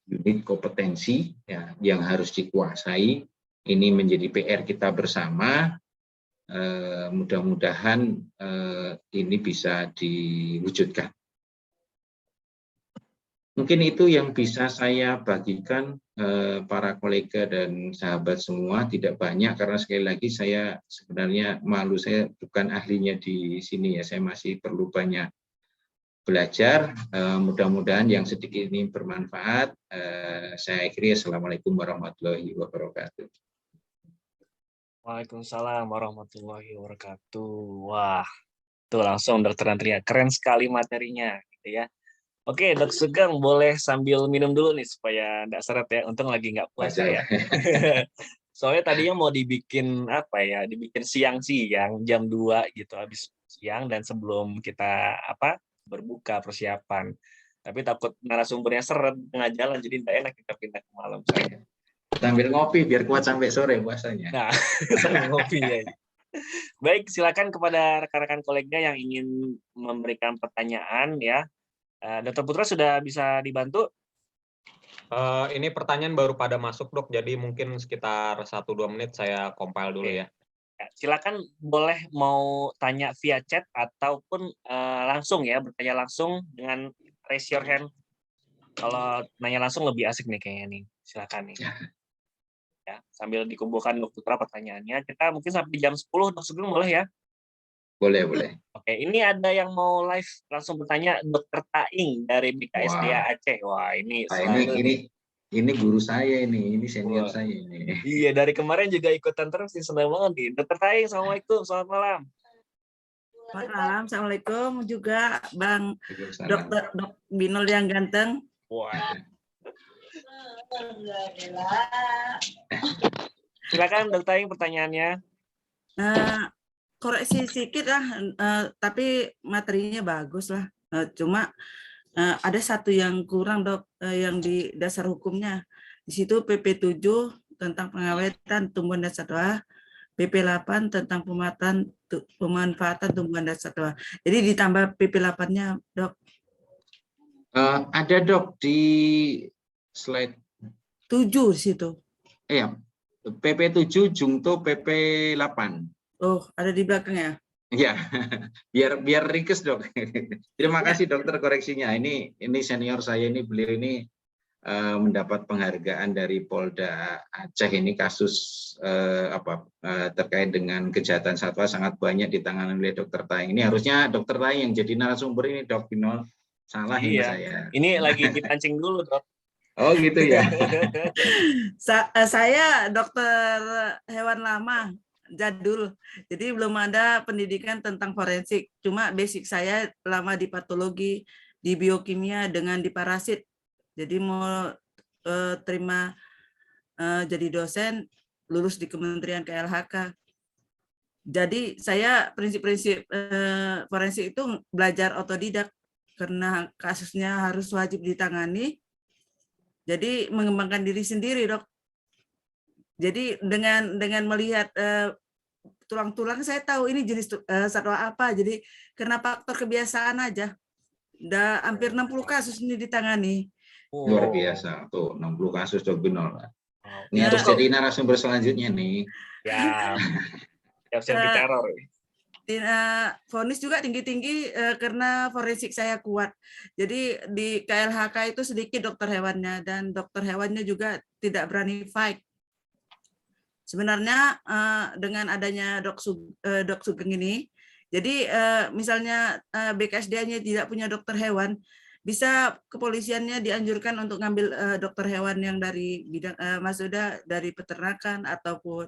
unit kompetensi, ya, yang harus dikuasai. Ini menjadi PR kita bersama. Mudah-mudahan ini bisa diwujudkan. Mungkin itu yang bisa saya bagikan para kolega dan sahabat semua, tidak banyak karena sekali lagi saya sebenarnya malu, saya bukan ahlinya di sini ya, saya masih perlu banyak belajar. Mudah-mudahan yang sedikit ini bermanfaat. Saya akhiri, Assalamualaikum warahmatullahi wabarakatuh. Waalaikumsalam warahmatullahi wabarakatuh. Wah, tuh langsung Dokter Andrea, keren sekali materinya, gitu ya. Oke, Dok Sugeng boleh sambil minum dulu nih supaya nggak seret ya. Untung lagi nggak puasa ya. Soalnya tadinya mau dibikin apa ya? Dibikin siang-siang jam 2 gitu habis siang dan sebelum kita berbuka persiapan. Tapi takut narasumbernya seret tengah jalan jadi nggak enak kita pindah ke malam saya. Sambil ngopi biar kuat sampai sore puasanya. Nah, sambil ngopi ya. Baik, silakan kepada rekan-rekan kolega yang ingin memberikan pertanyaan ya. Dr. Putra sudah bisa dibantu? Ini pertanyaan baru pada masuk, Dok. Jadi mungkin sekitar 1-2 menit saya compile dulu ya. Silakan boleh mau tanya via chat ataupun langsung ya, bertanya langsung dengan raise your hand. Kalau nanya langsung lebih asik nih kayaknya nih. Silakan nih. Ya, sambil dikumpulkan Dr. Putra pertanyaannya. Kita mungkin sampai jam 10 Dok Sugeng boleh ya? Boleh. Oke, ini ada yang mau live langsung bertanya, Dr. Taing dari BKSDA Aceh. Wah, ini selalu ini guru saya ini senior saya ini. Iya, dari kemarin juga ikutan terus nih, senang banget nih. Dr. Taing, Assalamualaikum, selamat malam. Selamat malam, Assalamualaikum juga Bang Dr. Binul yang ganteng. Wah. Silakan Dr. Taing pertanyaannya. Koreksi sedikit lah, tapi materinya bagus lah. Cuma ada satu yang kurang, Dok, yang di dasar hukumnya. Di situ PP 7 tentang pengawetan tumbuhan dan satwa, PP 8 tentang pemanfaatan tumbuhan dan satwa. Jadi ditambah PP 8-nya, Dok. Ada, Dok, di slide 7 di situ. Iya, PP 7 jungto PP 8. Oh, ada di belakang ya? Iya, biar ringkes, Dok. Terima kasih dokter koreksinya. Ini senior saya ini, beliau ini mendapat penghargaan dari Polda Aceh. Ini kasus terkait dengan kejahatan satwa sangat banyak ditangani oleh Dokter Taing. Ini harusnya Dokter Taing yang jadi narasumber ini, Dok Binol. Salah ini saya. Ini lagi dipancing dulu, Dok. Oh gitu ya. Saya dokter hewan lama, jadul. Jadi belum ada pendidikan tentang forensik. Cuma basic saya lama di patologi, di biokimia dengan di parasit. Jadi mau terima jadi dosen, lulus di Kementerian KLHK. Jadi saya prinsip-prinsip forensik itu belajar otodidak karena kasusnya harus wajib ditangani. Jadi mengembangkan diri sendiri, Dok. Jadi dengan melihat tulang-tulang saya tahu ini jenis satwa apa. Jadi karena faktor kebiasaan aja. Udah hampir 60 kasus ini ditangani. Luar biasa. Tuh 60 kasus, Dok Binol. Ini harus jadi narasumber selanjutnya nih. Ya. Siap-siap diteror. Vonis juga tinggi-tinggi karena forensik saya kuat. Jadi di KLHK itu sedikit dokter hewannya dan dokter hewannya juga tidak berani fight. Sebenarnya dengan adanya Dok Sugeng ini, jadi misalnya BKSDA-nya tidak punya dokter hewan, bisa kepolisiannya dianjurkan untuk ngambil dokter hewan yang dari bidang maksudnya dari peternakan ataupun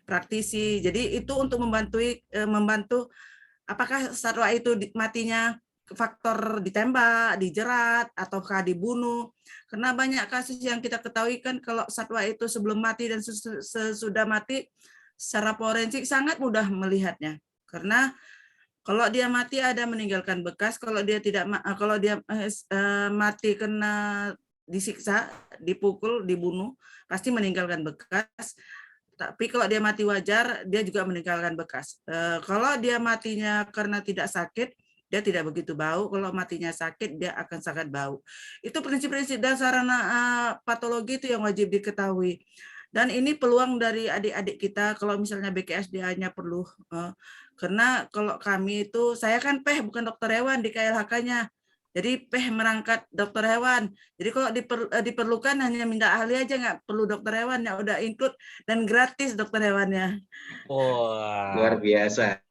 praktisi. Jadi itu untuk membantu apakah satwa itu matinya faktor ditembak, dijerat, ataukah dibunuh. Karena banyak kasus yang kita ketahui kan kalau satwa itu sebelum mati dan sesudah mati secara forensik sangat mudah melihatnya. Karena kalau dia mati ada meninggalkan bekas, kalau dia mati kena disiksa, dipukul, dibunuh, pasti meninggalkan bekas. Tapi kalau dia mati wajar, dia juga meninggalkan bekas. Kalau dia matinya karena tidak sakit, dia tidak begitu bau. Kalau matinya sakit, dia akan sangat bau. Itu prinsip-prinsip dasar patologi itu yang wajib diketahui. Dan ini peluang dari adik-adik kita, kalau misalnya BKSDA-nya perlu. Karena kalau kami itu, saya kan bukan dokter hewan di KLHK-nya. Jadi merangkat dokter hewan. Jadi kalau diperlukan hanya minta ahli aja, nggak perlu dokter hewan, ya udah include dan gratis dokter hewannya. Luar Wah, biasa.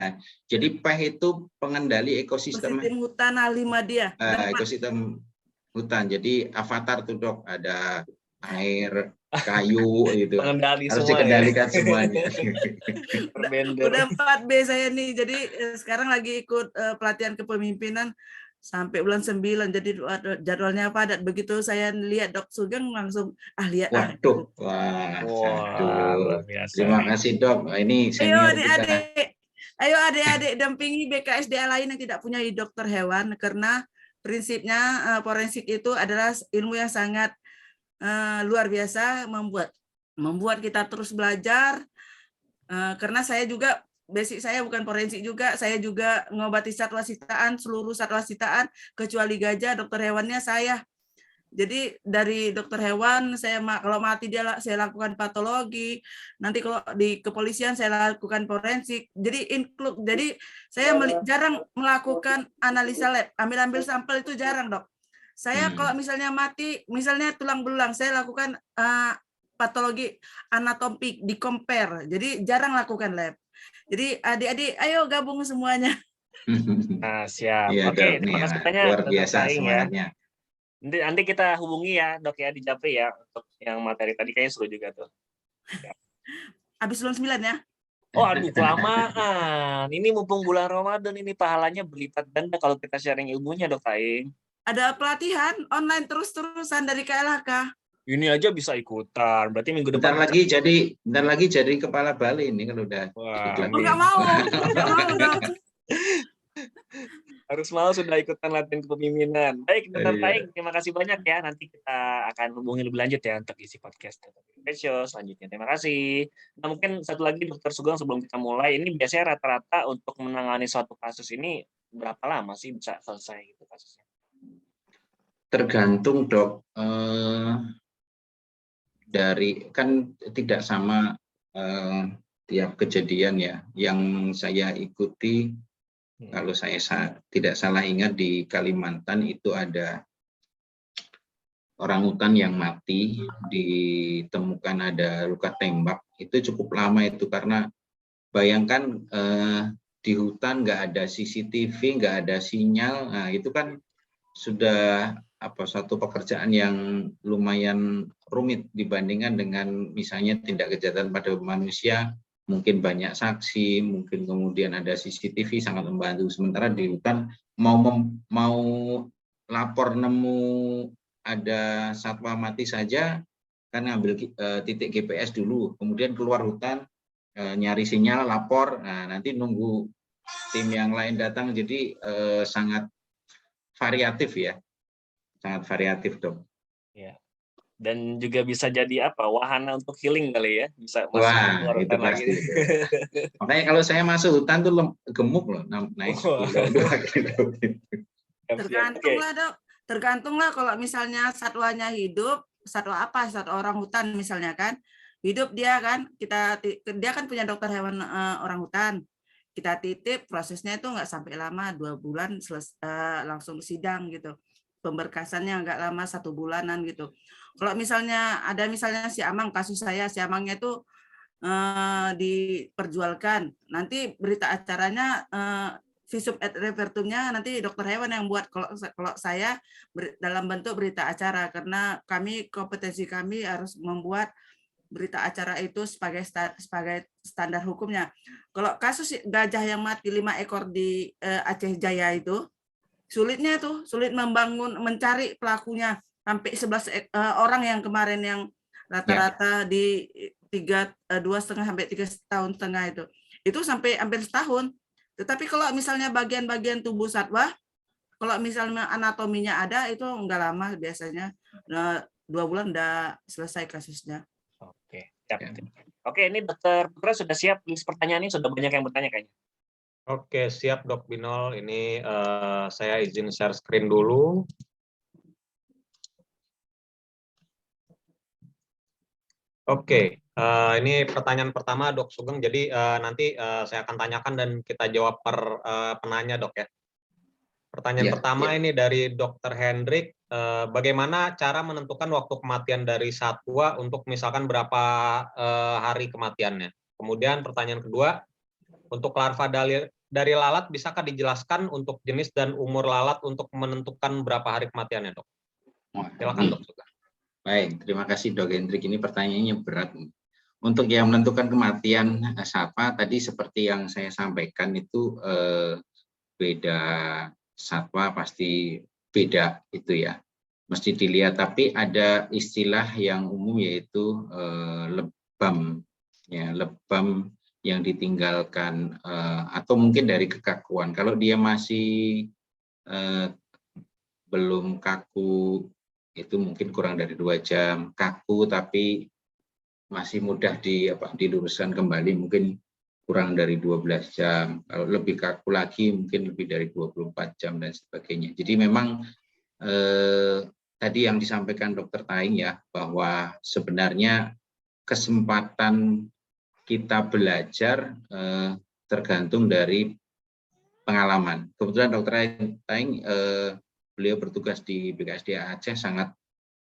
Jadi PEH itu pengendali ekosistem Ekosistem hutan A5 dia. Ada 4. ekosistem hutan. Jadi avatar tuh Dok, ada air, kayu gitu. pengendali Harus semua ya. dikendalikan semuanya. Berbender. Udah 4B saya nih. Jadi sekarang lagi ikut pelatihan kepemimpinan sampai bulan 9. Jadi jadwalnya padat. Begitu saya lihat Dok Sugeng langsung lihat Waduh, wah, Wah, luar aduh. biasa. Terima kasih Dok. Ini Ayo senior kita. adik-adik. Ayo adik-adik dampingi BKSDA lain yang tidak punya dokter hewan, karena prinsipnya forensik itu adalah ilmu yang sangat luar biasa, membuat kita terus belajar. Karena saya juga basic saya bukan forensik juga, saya juga ngobati satwa sitaan, seluruh satwa sitaan kecuali gajah, dokter hewannya saya. Jadi dari dokter hewan saya kalau mati saya lakukan patologi, nanti kalau di kepolisian saya lakukan forensik. Jadi saya jarang melakukan analisa lab, ambil sampel itu jarang Dok. Saya kalau misalnya mati, misalnya tulang belulang, saya lakukan patologi anatomik di compare. Jadi jarang lakukan lab. Jadi adik-adik ayo gabung semuanya. Nah, siap. Iya Oke, Dok, nih terima kasih ya, banyak luar Dr. biasa Saing ya. semangatnya. Nanti kita hubungi ya Dok ya di Japri ya untuk yang materi tadi, kayaknya seru juga tuh. Habis bulan 9 ya. Oh, aduh, kelamaan. Ini mumpung bulan Ramadan, ini pahalanya berlipat ganda kalau kita sharing ilmunya Dok Saing. Ada pelatihan online terus-terusan dari KLHK. Ini aja bisa ikutan. Berarti minggu Bentar depan lagi jadi kepala Bali ini kan udah Wah. ikut lagi. Nggak mau Dok. harus mau sudah ikutan latihan kepemimpinan. Baik, Dr. Iya. Saing, terima kasih banyak ya. Nanti kita akan hubungi lebih lanjut ya untuk isi podcast show selanjutnya. Terima kasih. Nah, mungkin satu lagi Dr. Sugeng sebelum kita mulai, ini biasanya rata-rata untuk menangani suatu kasus ini berapa lama sih bisa selesai gitu kasusnya? Tergantung Dok, dari kan tidak sama tiap kejadian ya. Yang saya ikuti, kalau saya tidak salah ingat di Kalimantan itu ada orangutan yang mati, ditemukan ada luka tembak. Itu cukup lama itu karena bayangkan di hutan nggak ada CCTV, nggak ada sinyal. Nah itu kan sudah satu pekerjaan yang lumayan rumit dibandingkan dengan misalnya tindak kejahatan pada manusia, mungkin banyak saksi, mungkin kemudian ada CCTV sangat membantu. Sementara di hutan mau lapor nemu ada satwa mati saja kan ngambil titik GPS dulu, kemudian keluar hutan nyari sinyal, lapor, nah nanti nunggu tim yang lain datang, jadi sangat variatif ya. Sangat variatif Dok. Ya. Dan juga bisa jadi wahana untuk healing kali ya, bisa masuk Wah, itu pasti. Makanya kalau saya masuk hutan tuh gemuk loh, naik 1 kilo. Tergantunglah Dok, tergantunglah kalau misalnya satwanya hidup, satwa orang hutan misalnya kan, hidup dia kan, dia kan punya dokter hewan orang hutan, kita titip, prosesnya itu nggak sampai lama, 2 bulan langsung sidang gitu. Pemberkasannya nggak lama, 1 bulanan gitu. Kalau misalnya ada si Amang, kasus saya, si Amangnya itu diperjualkan, nanti berita acaranya visum et repertumnya nanti dokter hewan yang buat. Kalau saya dalam bentuk berita acara, karena kompetensi kami harus membuat berita acara itu sebagai standar hukumnya. Kalau kasus gajah yang mati 5 ekor di Aceh Jaya itu, sulit mencari pelakunya, sampai 11 orang yang kemarin yang rata-rata di 2,5 sampai 3,5 tahun itu sampai hampir setahun. Tetapi kalau misalnya bagian-bagian tubuh satwa, kalau misalnya anatominya ada, itu enggak lama biasanya, 2 bulan udah selesai kasusnya. Oke, siap. Oke, ini Dokter Putra sudah siap, list pertanyaan ini sudah banyak yang bertanya kayaknya. Oke, siap Dok Binol. Ini saya izin share screen dulu. Oke, ini pertanyaan pertama Dok Sugeng. Jadi nanti saya akan tanyakan dan kita jawab per penanya Dok ya. Pertanyaan Ya, pertama ya. ini dari Dr. Hendrik, bagaimana cara menentukan waktu kematian dari satwa untuk misalkan berapa hari kematiannya? Kemudian pertanyaan kedua, untuk larva dari lalat, bisakah dijelaskan untuk jenis dan umur lalat untuk menentukan berapa hari kematiannya, Dok? Wah, Silakan, ini. Dok. Baik, terima kasih Dok Hendrik. Ini pertanyaannya berat. Untuk yang menentukan kematian satwa, tadi seperti yang saya sampaikan itu beda satwa pasti beda itu ya. Mesti dilihat, tapi ada istilah yang umum yaitu lebam. Ya, lebam yang ditinggalkan atau mungkin dari kekakuan. Kalau dia masih belum kaku, itu mungkin kurang dari 2 jam. Kaku tapi masih mudah diluruskan kembali, mungkin kurang dari 12 jam. Kalau lebih kaku lagi mungkin lebih dari 24 jam dan sebagainya. Jadi memang tadi yang disampaikan Dr. Taing ya, bahwa sebenarnya kesempatan kita belajar tergantung dari pengalaman. Kebetulan Dr. Taing beliau bertugas di BKSDA Aceh,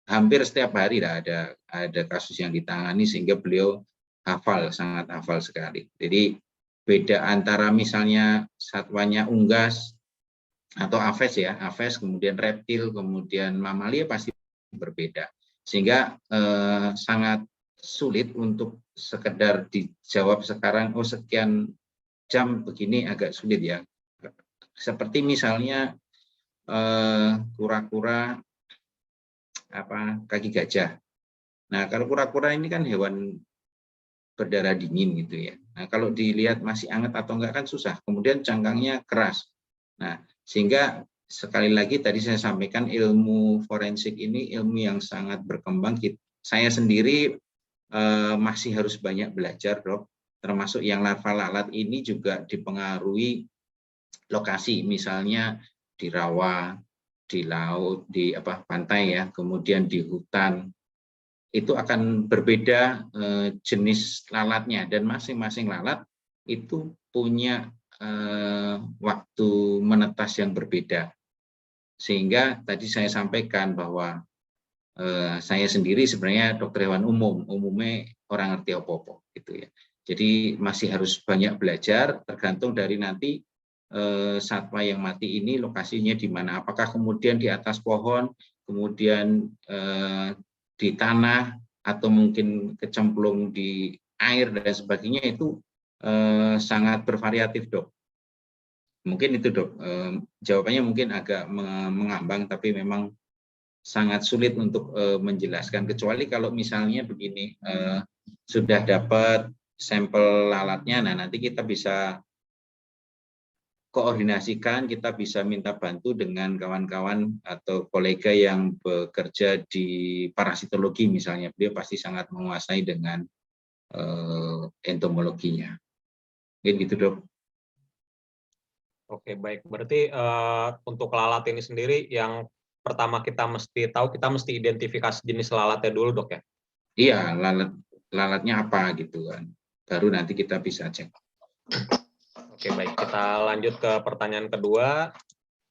hampir setiap hari ada kasus yang ditangani sehingga beliau sangat hafal sekali. Jadi beda antara misalnya satwanya unggas atau aves ya, aves kemudian reptil kemudian mamalia pasti berbeda. Sehingga sangat sulit untuk sekedar dijawab sekarang, oh sekian jam begini, agak sulit ya. Seperti misalnya kura-kura kaki gajah. Nah, kalau kura-kura ini kan hewan berdarah dingin gitu ya. Nah, kalau dilihat masih hangat atau enggak kan susah. Kemudian cangkangnya keras. Nah, sehingga sekali lagi tadi saya sampaikan ilmu forensik ini ilmu yang sangat berkembang. Saya sendiri masih harus banyak belajar, Dok. Termasuk yang larva lalat ini juga dipengaruhi lokasi, misalnya di rawa, di laut, di pantai ya, kemudian di hutan. Itu akan berbeda jenis lalatnya, dan masing-masing lalat itu punya waktu menetas yang berbeda. Sehingga tadi saya sampaikan bahwa saya sendiri sebenarnya dokter hewan umumnya orang ngerti apa-apa gitu ya. Jadi masih harus banyak belajar, tergantung dari nanti satwa yang mati ini lokasinya di mana. Apakah kemudian di atas pohon, kemudian di tanah, atau mungkin kecemplung di air dan sebagainya, itu sangat bervariatif, Dok. Mungkin itu, Dok. Jawabannya mungkin agak mengambang, tapi memang sangat sulit untuk menjelaskan, kecuali kalau misalnya begini, sudah dapat sampel lalatnya, nah nanti kita bisa koordinasikan, kita bisa minta bantu dengan kawan-kawan atau kolega yang bekerja di parasitologi misalnya, beliau pasti sangat menguasai dengan entomologinya. Gitu, Dok. Oke, baik. Berarti untuk lalat ini sendiri yang pertama kita mesti identifikasi jenis lalatnya dulu, Dok ya? Iya, lalatnya apa gitu kan. Baru nanti kita bisa cek. Oke, baik. Kita lanjut ke pertanyaan kedua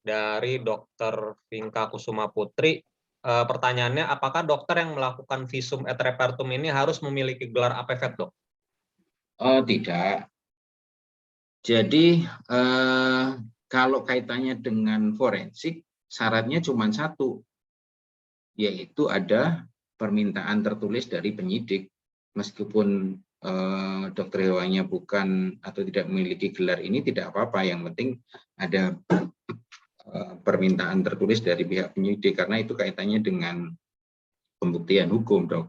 dari Dr. Vinka Kusuma Putri. Pertanyaannya, apakah dokter yang melakukan visum et repertum ini harus memiliki gelar APVET, Dok? Oh, tidak. Jadi kalau kaitannya dengan forensik, syaratnya cuma satu, yaitu ada permintaan tertulis dari penyidik. Meskipun dokter hewannya bukan atau tidak memiliki gelar ini, tidak apa-apa. Yang penting ada permintaan tertulis dari pihak penyidik, karena itu kaitannya dengan pembuktian hukum, Dok.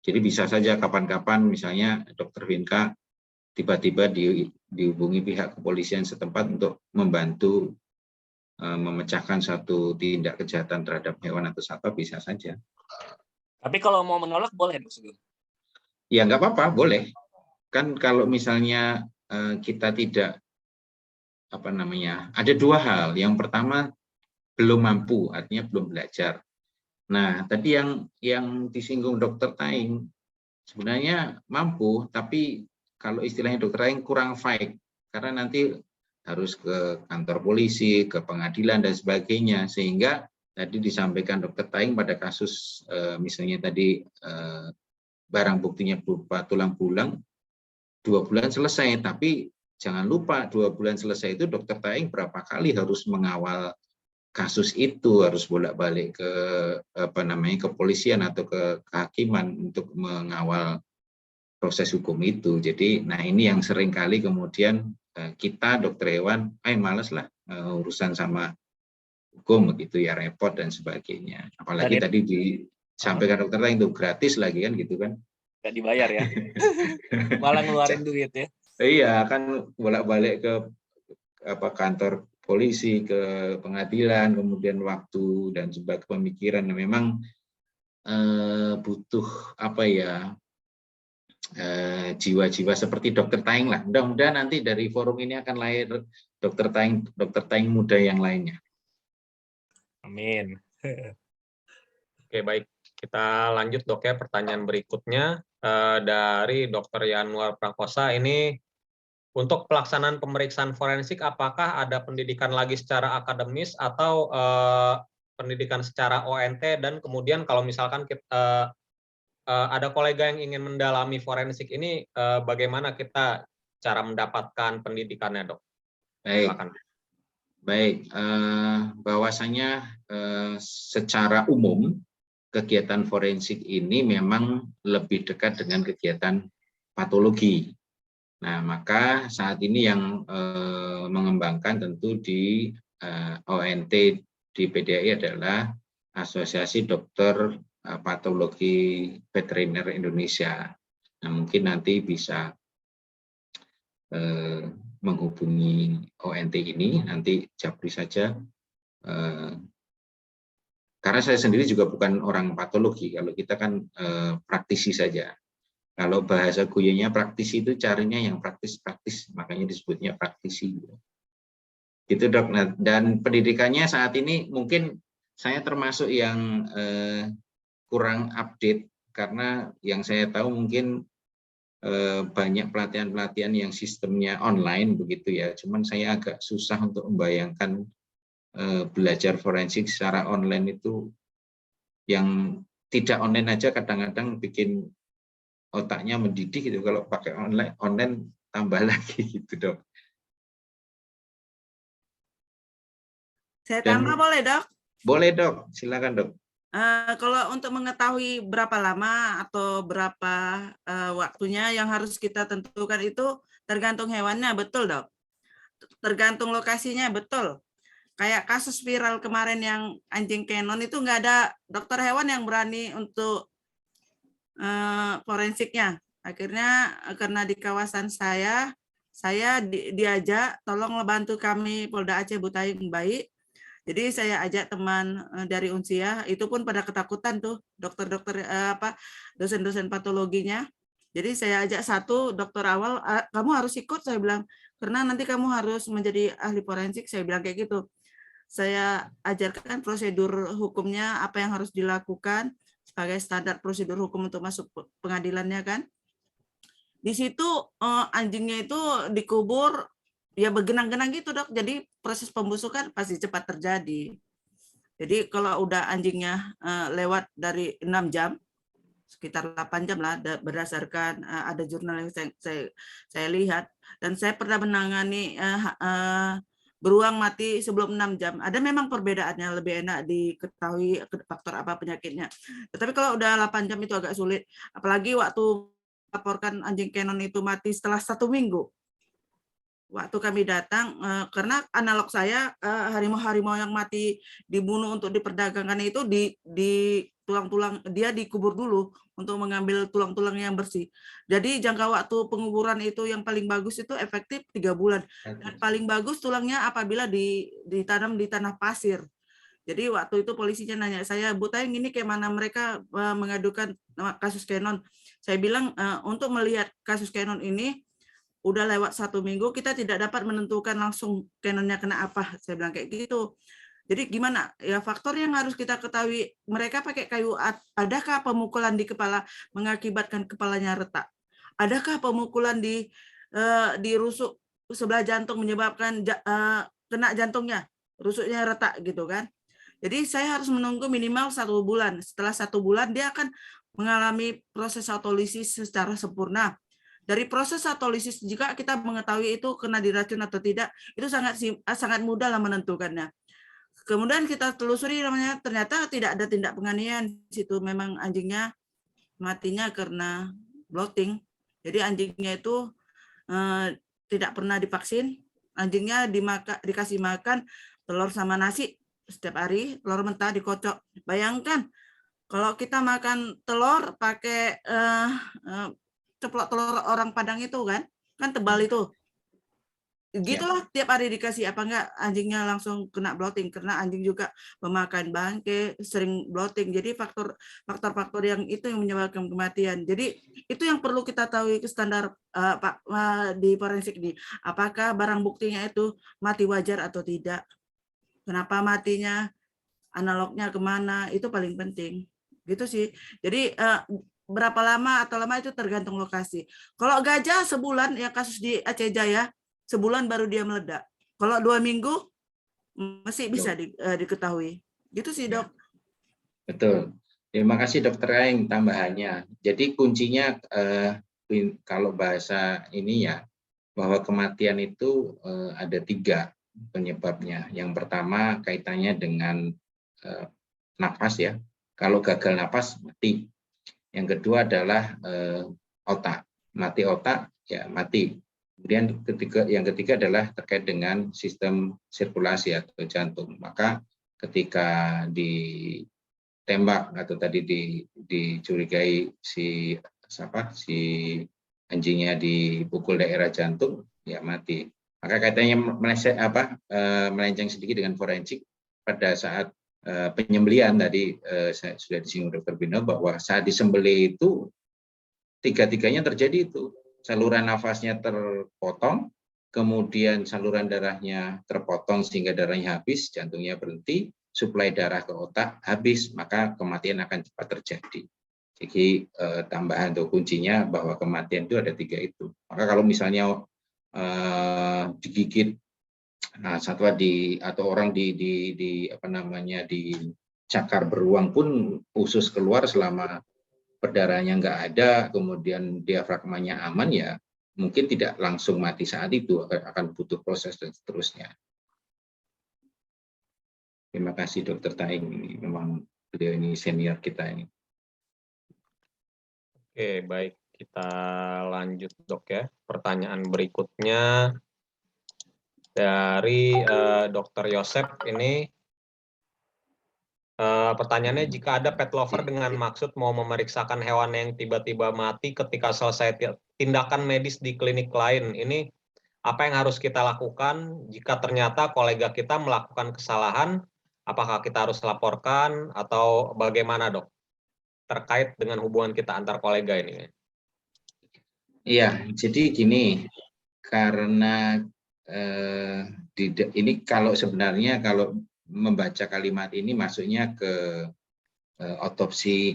Jadi bisa saja kapan-kapan misalnya Dokter Vinka tiba-tiba dihubungi pihak kepolisian setempat untuk membantu memecahkan satu tindak kejahatan terhadap hewan atau satwa, bisa saja. Tapi kalau mau menolak boleh, Dok Sugeng? Ya nggak apa-apa, boleh. Kan kalau misalnya kita tidak ada dua hal. Yang pertama, belum mampu, artinya belum belajar. Nah, tadi yang disinggung Dokter Taing, sebenarnya mampu, tapi kalau istilahnya Dokter Taing kurang fight, karena nanti harus ke kantor polisi, ke pengadilan dan sebagainya. Sehingga tadi disampaikan Dr. Taing pada kasus misalnya tadi barang buktinya berupa tulang belulang 2 bulan selesai, tapi jangan lupa 2 bulan selesai itu Dr. Taing berapa kali harus mengawal kasus itu, harus bolak-balik ke kepolisian atau ke kehakiman untuk mengawal proses hukum itu. Jadi, nah ini yang sering kali kemudian kita dokter hewan, malas lah urusan sama hukum begitu ya, repot dan sebagainya. Apalagi tadi disampaikan dokter Taing itu gratis lagi kan gitu kan? Nggak dibayar ya, malah ngeluarin duit ya. Iya kan bolak-balik ke kantor polisi, ke pengadilan, kemudian waktu dan sebagainya, pemikiran. Memang butuh jiwa-jiwa seperti Dokter Taing lah. Mudah-mudahan nanti dari forum ini akan lahir Dokter Taing muda yang lainnya. Amin. Oke, baik. Kita lanjut dok ya, pertanyaan berikutnya dari Dr. Yanuar Prakosa. Ini untuk pelaksanaan pemeriksaan forensik, apakah ada pendidikan lagi secara akademis atau pendidikan secara ONT, dan kemudian kalau misalkan kita ada kolega yang ingin mendalami forensik ini, bagaimana kita cara mendapatkan pendidikannya, dok? Silakan. Baik, bahwasanya secara umum kegiatan forensik ini memang lebih dekat dengan kegiatan patologi. Nah, maka saat ini yang mengembangkan tentu di ONT di PDAI adalah Asosiasi Dokter Patologi Veteriner Indonesia. Nah, mungkin nanti bisa menghubungi ONT ini, nanti japri saja. Karena saya sendiri juga bukan orang patologi, kalau kita kan praktisi saja. Kalau bahasa guyonnya praktisi itu carinya yang praktis-praktis, makanya disebutnya praktisi. Gitu dok. Nah, dan pendidikannya saat ini mungkin saya termasuk yang kurang update, karena yang saya tahu mungkin banyak pelatihan-pelatihan yang sistemnya online begitu ya. Cuman saya agak susah untuk membayangkan belajar forensik secara online itu, yang tidak online aja kadang-kadang bikin otaknya mendidih gitu. Kalau pakai online tambah lagi gitu dok. Saya tambah boleh dok? Boleh dok, silakan dok. Kalau untuk mengetahui berapa lama atau berapa waktunya yang harus kita tentukan itu tergantung hewannya, betul dok? Tergantung lokasinya, betul. Kayak kasus viral kemarin yang anjing Canon itu nggak ada dokter hewan yang berani untuk forensiknya. Akhirnya karena di kawasan saya diajak, tolong bantu kami Polda Aceh Butaing baik. Jadi saya ajak teman dari Unsia, itu pun pada ketakutan tuh dokter-dokter dosen-dosen patologinya. Jadi saya ajak satu dokter awal, kamu harus ikut, saya bilang, karena nanti kamu harus menjadi ahli forensik, saya bilang kayak gitu. Saya ajarkan prosedur hukumnya, apa yang harus dilakukan sebagai standar prosedur hukum untuk masuk pengadilannya kan. Di situ anjingnya itu dikubur ya bergenang-genang gitu dok, jadi proses pembusukan pasti cepat terjadi. Jadi kalau udah anjingnya lewat dari 6 jam, sekitar 8 jam lah berdasarkan ada jurnal yang saya lihat, dan saya pernah menangani beruang mati sebelum 6 jam. Ada memang perbedaannya, lebih enak diketahui faktor apa penyakitnya. Tetapi kalau udah 8 jam itu agak sulit, apalagi waktu laporkan anjing Canon itu mati setelah 1 minggu. Waktu kami datang, karena analog saya harimau-harimau yang mati dibunuh untuk diperdagangkan itu di tulang-tulang dia dikubur dulu untuk mengambil tulang-tulang yang bersih. Jadi jangka waktu penguburan itu yang paling bagus itu efektif 3 bulan. Dan paling bagus tulangnya apabila ditanam di tanah pasir. Jadi waktu itu polisinya nanya saya, Bu Taing ini kayak mana mereka mengadukan kasus Canon. Saya bilang untuk melihat kasus Canon ini udah lewat 1 minggu, kita tidak dapat menentukan langsung Canonnya kena apa. Saya bilang kayak gitu. Jadi gimana? Ya faktor yang harus kita ketahui, mereka pakai kayu, adakah pemukulan di kepala mengakibatkan kepalanya retak? Adakah pemukulan di rusuk sebelah jantung menyebabkan kena jantungnya, rusuknya retak gitu kan. Jadi saya harus menunggu minimal 1 bulan. Setelah 1 bulan dia akan mengalami proses autolisis secara sempurna. Dari proses autolisis juga kita mengetahui itu kena diracun atau tidak, itu sangat mudah lah menentukannya. Kemudian kita telusuri namanya, ternyata tidak ada tindak penganiayaan di situ, memang anjingnya matinya karena bloating. Jadi anjingnya itu tidak pernah divaksin, anjingnya dikasih makan telur sama nasi setiap hari, telur mentah dikocok. Bayangkan kalau kita makan telur pakai ceplok telur orang Padang itu kan tebal itu. Gitulah tiap hari dikasih, apa enggak anjingnya langsung kena bloating, karena anjing juga memakan bangke, sering bloating. Jadi faktor-faktor yang itu yang menyebabkan kematian. Jadi itu yang perlu kita tahu ke standar di forensik di apakah barang buktinya itu mati wajar atau tidak. Kenapa matinya, analognya kemana, itu paling penting. Gitu sih. Jadi berapa lama atau lama itu tergantung lokasi. Kalau gajah sebulan, ya kasus di Aceh Jaya, sebulan baru dia meledak. Kalau 2 minggu masih bisa diketahui. Gitu sih, Dok. Betul. Terima kasih Dokter Aeng tambahannya. Jadi kuncinya kalau bahasa ini ya, bahwa kematian itu ada 3 penyebabnya. Yang pertama kaitannya dengan napas ya. Kalau gagal napas mati. Yang kedua adalah otak. Mati otak ya mati. Kemudian yang ketiga adalah terkait dengan sistem sirkulasi atau jantung. Maka ketika ditembak atau tadi dicurigai si anjingnya dipukul daerah jantung, ya mati. Maka kaitannya melenceng sedikit dengan forensik pada saat penyembelihan tadi sudah disinggung Dr. Bino bahwa saat disembelih itu 3-tiganya terjadi itu. Saluran nafasnya terpotong, kemudian saluran darahnya terpotong sehingga darahnya habis, jantungnya berhenti, suplai darah ke otak habis, maka kematian akan cepat terjadi. Jadi tambahan atau kuncinya bahwa kematian itu ada 3 itu. Maka kalau misalnya digigit satwa atau orang dicakar beruang pun usus keluar selama perdarahannya nggak ada, kemudian diafragmanya aman, ya mungkin tidak langsung mati saat itu, akan butuh proses dan seterusnya. Terima kasih Dokter Taing, memang beliau ini senior kita ini. Oke, baik. Kita lanjut Dok ya. Pertanyaan berikutnya dari Dr. Yosep ini. Pertanyaannya, jika ada pet lover dengan maksud mau memeriksakan hewan yang tiba-tiba mati ketika selesai tindakan medis di klinik lain, ini apa yang harus kita lakukan jika ternyata kolega kita melakukan kesalahan? Apakah kita harus laporkan atau bagaimana, Dok? Terkait dengan hubungan kita antar kolega ini. Iya, jadi gini, karena ini kalau membaca kalimat ini masuknya ke otopsi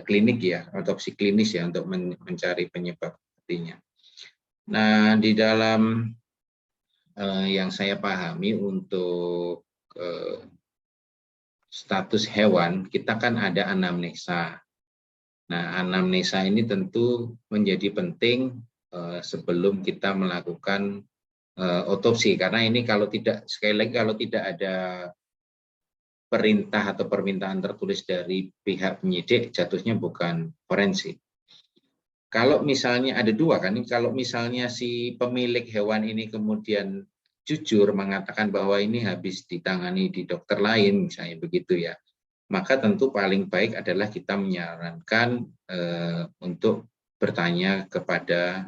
klinik ya, otopsi klinis ya, untuk mencari penyebab matinya. Nah, di dalam yang saya pahami untuk status hewan, kita kan ada anamnesa. Nah, anamnesa ini tentu menjadi penting sebelum kita melakukan otopsi, karena ini sekali lagi kalau tidak ada perintah atau permintaan tertulis dari pihak penyidik, jatuhnya bukan forensik. Kalau misalnya ada 2 kan, kalau misalnya si pemilik hewan ini kemudian jujur mengatakan bahwa ini habis ditangani di dokter lain, misalnya begitu ya, maka tentu paling baik adalah kita menyarankan untuk bertanya kepada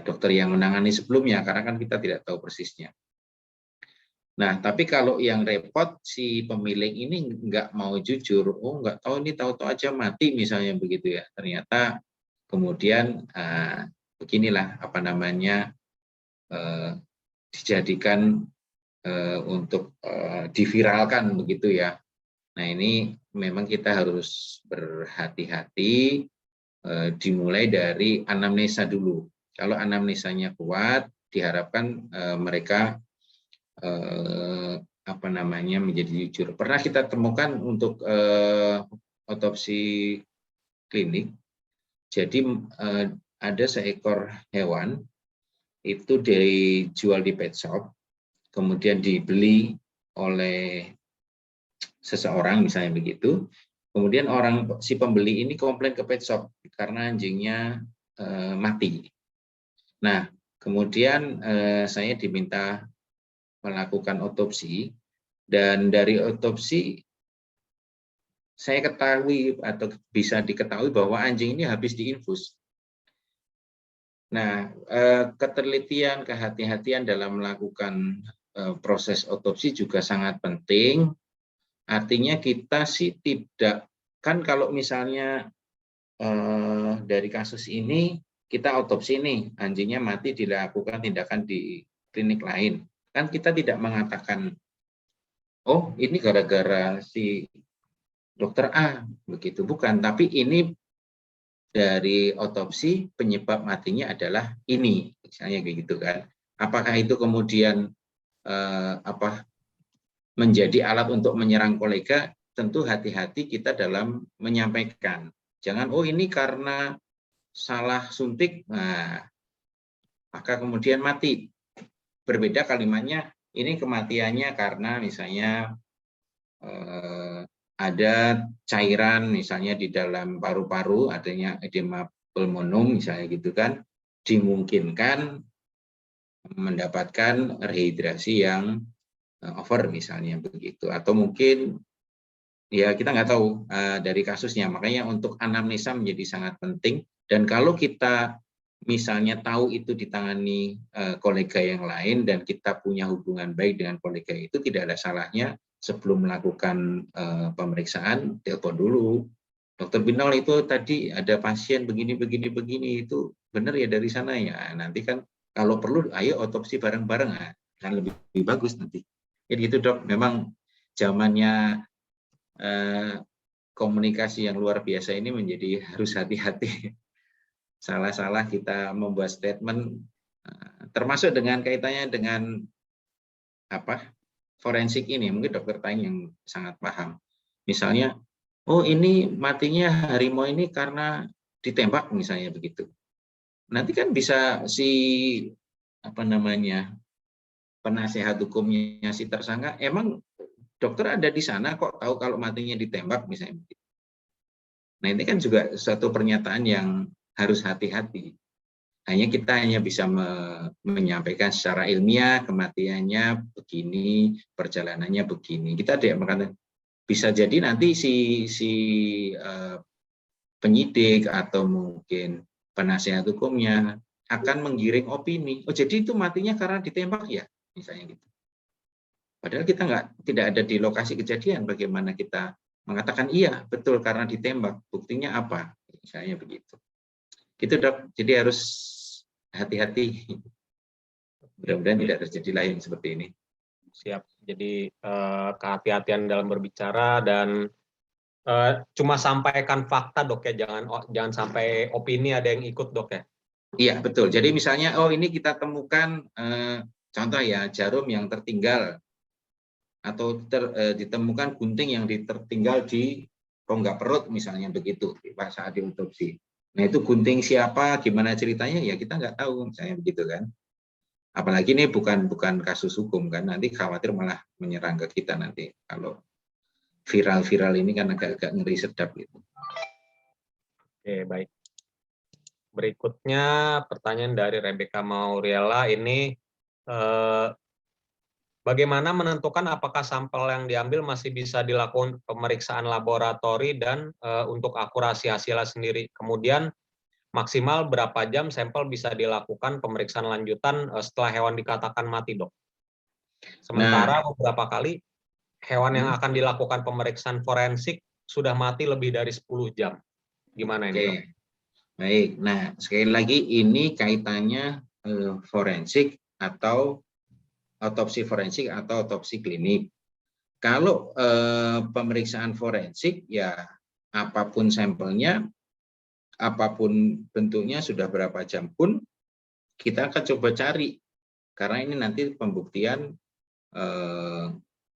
dokter yang menangani sebelumnya, karena kan kita tidak tahu persisnya. Nah, tapi kalau yang repot si pemilik ini nggak mau jujur, nggak tahu, ini tahu-tahu aja mati misalnya begitu ya. Ternyata kemudian beginilah dijadikan untuk diviralkan begitu ya. Nah, ini memang kita harus berhati-hati, dimulai dari anamnesa dulu. Kalau anamnesanya kuat, diharapkan mereka menjadi jujur. Pernah kita temukan untuk otopsi klinik, jadi ada seekor hewan itu dijual di pet shop, kemudian dibeli oleh seseorang misalnya begitu, kemudian si pembeli ini komplain ke pet shop karena anjingnya mati. Nah, kemudian saya diminta melakukan otopsi, dan dari otopsi saya ketahui atau bisa diketahui bahwa anjing ini habis diinfus. Nah, ketelitian, kehati-hatian dalam melakukan proses otopsi juga sangat penting. Artinya kita sih tidak, kan kalau misalnya dari kasus ini kita otopsi nih, anjingnya mati, dilakukan tindakan di klinik lain. Kan kita tidak mengatakan, oh ini gara-gara si dokter A, begitu. Bukan, tapi ini dari otopsi penyebab matinya adalah ini, misalnya begitu kan. Apakah itu kemudian menjadi alat untuk menyerang kolega? Tentu hati-hati kita dalam menyampaikan. Jangan, oh ini karena salah suntik, nah, maka kemudian mati. Berbeda kalimatnya, ini kematiannya karena misalnya ada cairan misalnya di dalam paru-paru, adanya edema pulmonum misalnya gitu kan, dimungkinkan mendapatkan rehidrasi yang over misalnya begitu, atau mungkin ya kita nggak tahu dari kasusnya. Makanya untuk anamnesa menjadi sangat penting, dan kalau kita misalnya tahu itu ditangani kolega yang lain dan kita punya hubungan baik dengan kolega itu, tidak ada salahnya sebelum melakukan pemeriksaan telepon dulu, dokter Binol itu tadi ada pasien begini itu benar ya dari sana ya, nanti kan kalau perlu ayo otopsi bareng-bareng, kan lebih bagus nanti. Jadi gitu dok, memang zamannya komunikasi yang luar biasa ini menjadi harus hati-hati. Salah-salah kita membuat statement, termasuk dengan kaitannya dengan forensik ini, mungkin dokter Taing yang sangat paham. Misalnya, oh ini matinya harimau ini karena ditembak misalnya begitu. Nanti kan bisa si penasehat hukumnya si tersangka, emang dokter ada di sana kok tahu kalau matinya ditembak misalnya begitu. Nah ini kan juga suatu pernyataan yang harus hati-hati. Kita hanya bisa menyampaikan secara ilmiah kematiannya begini, perjalanannya begini. Kita tidak mengatakan, bisa jadi nanti si penyidik atau mungkin penasehat hukumnya akan menggiring opini. Oh jadi itu matinya karena ditembak ya, misalnya gitu. Padahal kita tidak ada di lokasi kejadian. Bagaimana kita mengatakan iya betul karena ditembak? Buktinya apa? Misalnya begitu. Gitu dok, jadi harus hati-hati. Mudah-mudahan tidak terjadi lain seperti ini. Siap, jadi kehati-hatian dalam berbicara dan cuma sampaikan fakta dok ya, jangan sampai opini ada yang ikut dok ya. Iya betul, jadi misalnya oh ini kita temukan contoh ya jarum yang tertinggal atau ditemukan gunting yang tertinggal di rongga perut misalnya begitu saat diotopsi. Nah itu gunting siapa, gimana ceritanya ya kita nggak tahu misalnya begitu kan. Apalagi ini bukan kasus hukum kan, nanti khawatir malah menyerang ke kita nanti kalau viral ini kan agak ngeri sedap gitu. Oke baik. Berikutnya pertanyaan dari Rebecca Mauriela ini, bagaimana menentukan apakah sampel yang diambil masih bisa dilakukan pemeriksaan laboratori dan untuk akurasi hasilnya sendiri. Kemudian maksimal berapa jam sampel bisa dilakukan pemeriksaan lanjutan setelah hewan dikatakan mati, dok? Sementara beberapa kali hewan yang akan dilakukan pemeriksaan forensik sudah mati lebih dari 10 jam. Gimana ini, dok? Baik, nah sekali lagi ini kaitannya forensik atau otopsi forensik atau otopsi klinik. Kalau pemeriksaan forensik ya apapun sampelnya, apapun bentuknya, sudah berapa jam pun kita akan coba cari karena ini nanti pembuktian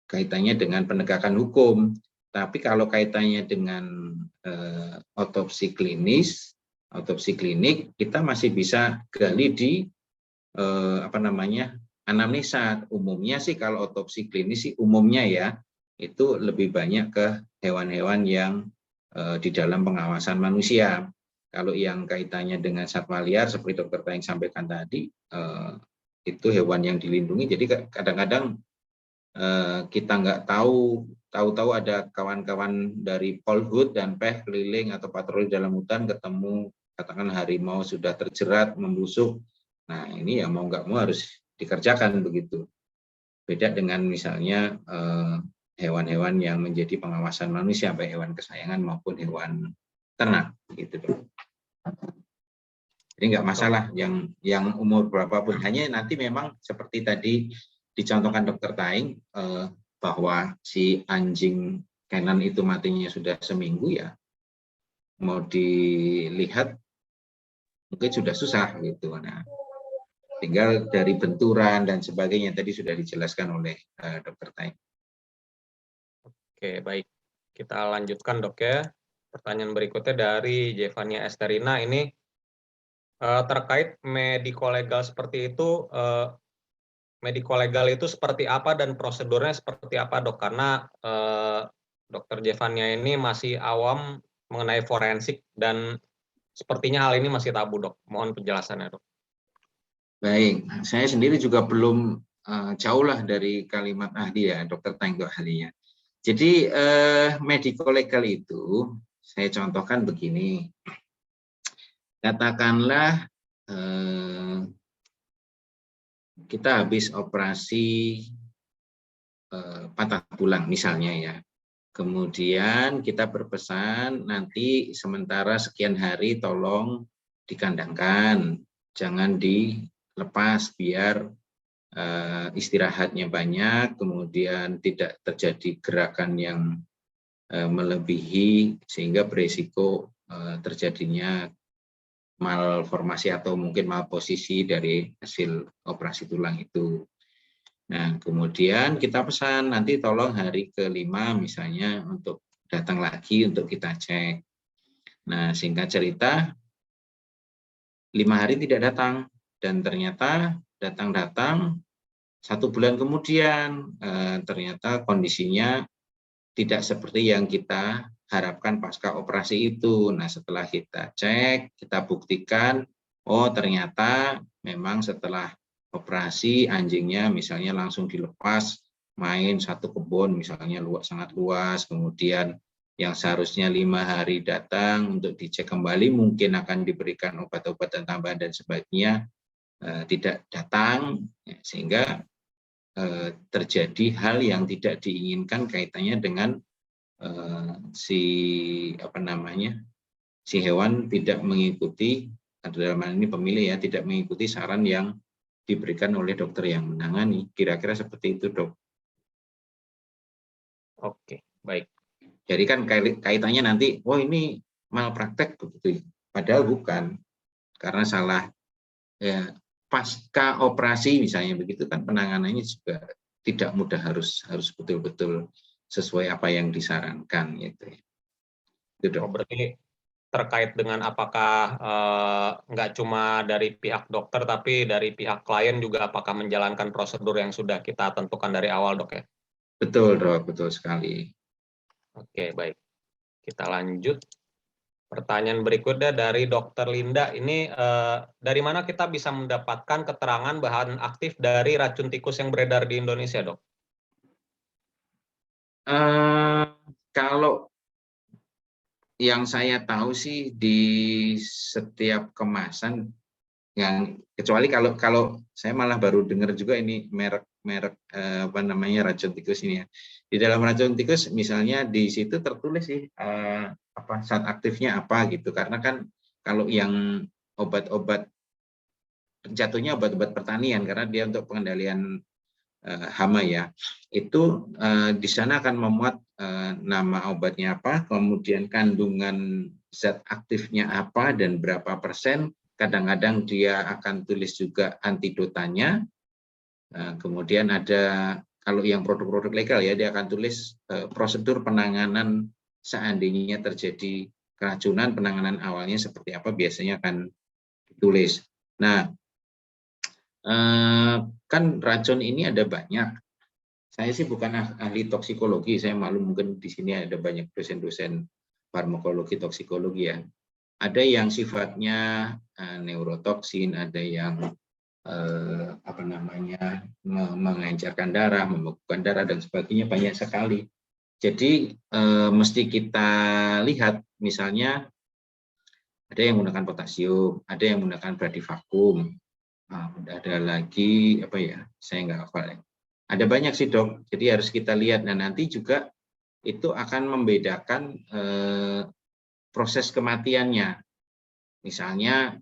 kaitannya dengan penegakan hukum. Tapi kalau kaitannya dengan otopsi klinis, otopsi klinik, kita masih bisa gali di anamnesa. Umumnya sih kalau otopsi klinis sih umumnya ya itu lebih banyak ke hewan-hewan yang di dalam pengawasan manusia. Kalau yang kaitannya dengan satwa liar seperti Dr. Taing sampaikan tadi, itu hewan yang dilindungi. Jadi kadang-kadang kita nggak tahu ada kawan-kawan dari Polhut dan PEH keliling atau patroli dalam hutan ketemu katakan harimau sudah terjerat membusuk. Nah ini ya mau nggak mau harus dikerjakan begitu. Beda dengan misalnya hewan-hewan yang menjadi pengawasan manusia, baik hewan kesayangan maupun hewan ternak gitu dong. Jadi nggak masalah yang umur berapapun, hanya nanti memang seperti tadi dicontohkan Dr. Taing bahwa si anjing Canon itu matinya sudah seminggu ya, mau dilihat mungkin sudah susah gitu. Nah, tinggal dari benturan dan sebagainya tadi sudah dijelaskan oleh Dr. Taing. Oke, baik. Kita lanjutkan dok ya. Pertanyaan berikutnya dari Jevania Esterina ini terkait medico-legal seperti itu, medico-legal itu seperti apa dan prosedurnya seperti apa dok? Karena Dr. Jevania ini masih awam mengenai forensik dan sepertinya hal ini masih tabu dok. Mohon penjelasannya dok. Baik, Saya sendiri juga belum jauh lah dari kalimat ahli ya, Dr. Taing itu ahlinya. Jadi medico legal itu saya contohkan begini. Katakanlah kita habis operasi patah tulang misalnya ya. Kemudian kita berpesan nanti sementara sekian hari tolong dikandangkan, jangan dilepas biar istirahatnya banyak, kemudian tidak terjadi gerakan yang melebihi sehingga berisiko terjadinya malformasi atau mungkin malposisi dari hasil operasi tulang itu. Nah, kemudian kita pesan nanti tolong hari ke-5 misalnya untuk datang lagi untuk kita cek. Nah, singkat cerita 5 hari tidak datang dan ternyata datang-datang 1 bulan kemudian ternyata kondisinya tidak seperti yang kita harapkan pasca operasi itu. Nah, setelah kita cek, kita buktikan, oh ternyata memang setelah operasi anjingnya misalnya langsung dilepas main satu kebun misalnya sangat luas, kemudian yang seharusnya 5 hari datang untuk dicek kembali mungkin akan diberikan obat-obatan tambahan dan sebagainya tidak datang, sehingga terjadi hal yang tidak diinginkan kaitannya dengan si hewan tidak mengikuti, dalam hal ini pemilih ya, tidak mengikuti saran yang diberikan oleh dokter yang menangani. Kira-kira seperti itu dok. Oke, baik. Jadi kan kaitannya nanti, oh ini malpraktek begitu, padahal bukan, karena salah ya. Pasca operasi misalnya begitu kan penanganannya juga tidak mudah, harus betul-betul sesuai apa yang disarankan gitu. Itu dok. Berarti terkait dengan apakah nggak cuma dari pihak dokter tapi dari pihak klien juga apakah menjalankan prosedur yang sudah kita tentukan dari awal dok ya? Betul dok, betul sekali. Oke, baik. Kita lanjut. Pertanyaan berikutnya dari Dr. Linda, ini dari mana kita bisa mendapatkan keterangan bahan aktif dari racun tikus yang beredar di Indonesia, dok? Kalau yang saya tahu sih di setiap kemasan, yang kecuali kalau saya malah baru dengar juga ini merek racun tikus ini ya. Di dalam racun tikus misalnya di situ tertulis sih zat aktifnya apa gitu, karena kan kalau yang obat-obat jatuhnya obat-obat pertanian karena dia untuk pengendalian hama ya, itu di sana akan memuat nama obatnya apa, kemudian kandungan zat aktifnya apa dan berapa persen. Kadang-kadang dia akan tulis juga antidotanya, Kemudian ada kalau yang produk-produk legal ya, dia akan tulis prosedur penanganan seandainya terjadi keracunan, penanganan awalnya seperti apa, biasanya akan ditulis. Nah, kan racun ini ada banyak. Saya sih bukan ahli toksikologi, saya malu mungkin di sini ada banyak dosen-dosen farmakologi, toksikologi ya. Ada yang sifatnya neurotoksin, ada yang mengencerkan darah, membekukan darah dan sebagainya, banyak sekali. Jadi mesti kita lihat, misalnya ada yang menggunakan potasium, ada yang menggunakan bradivakum, ada lagi apa ya, saya nggak hafal ya. Ada banyak sih dok, jadi harus kita lihat. Nah nanti juga itu akan membedakan proses kematiannya. Misalnya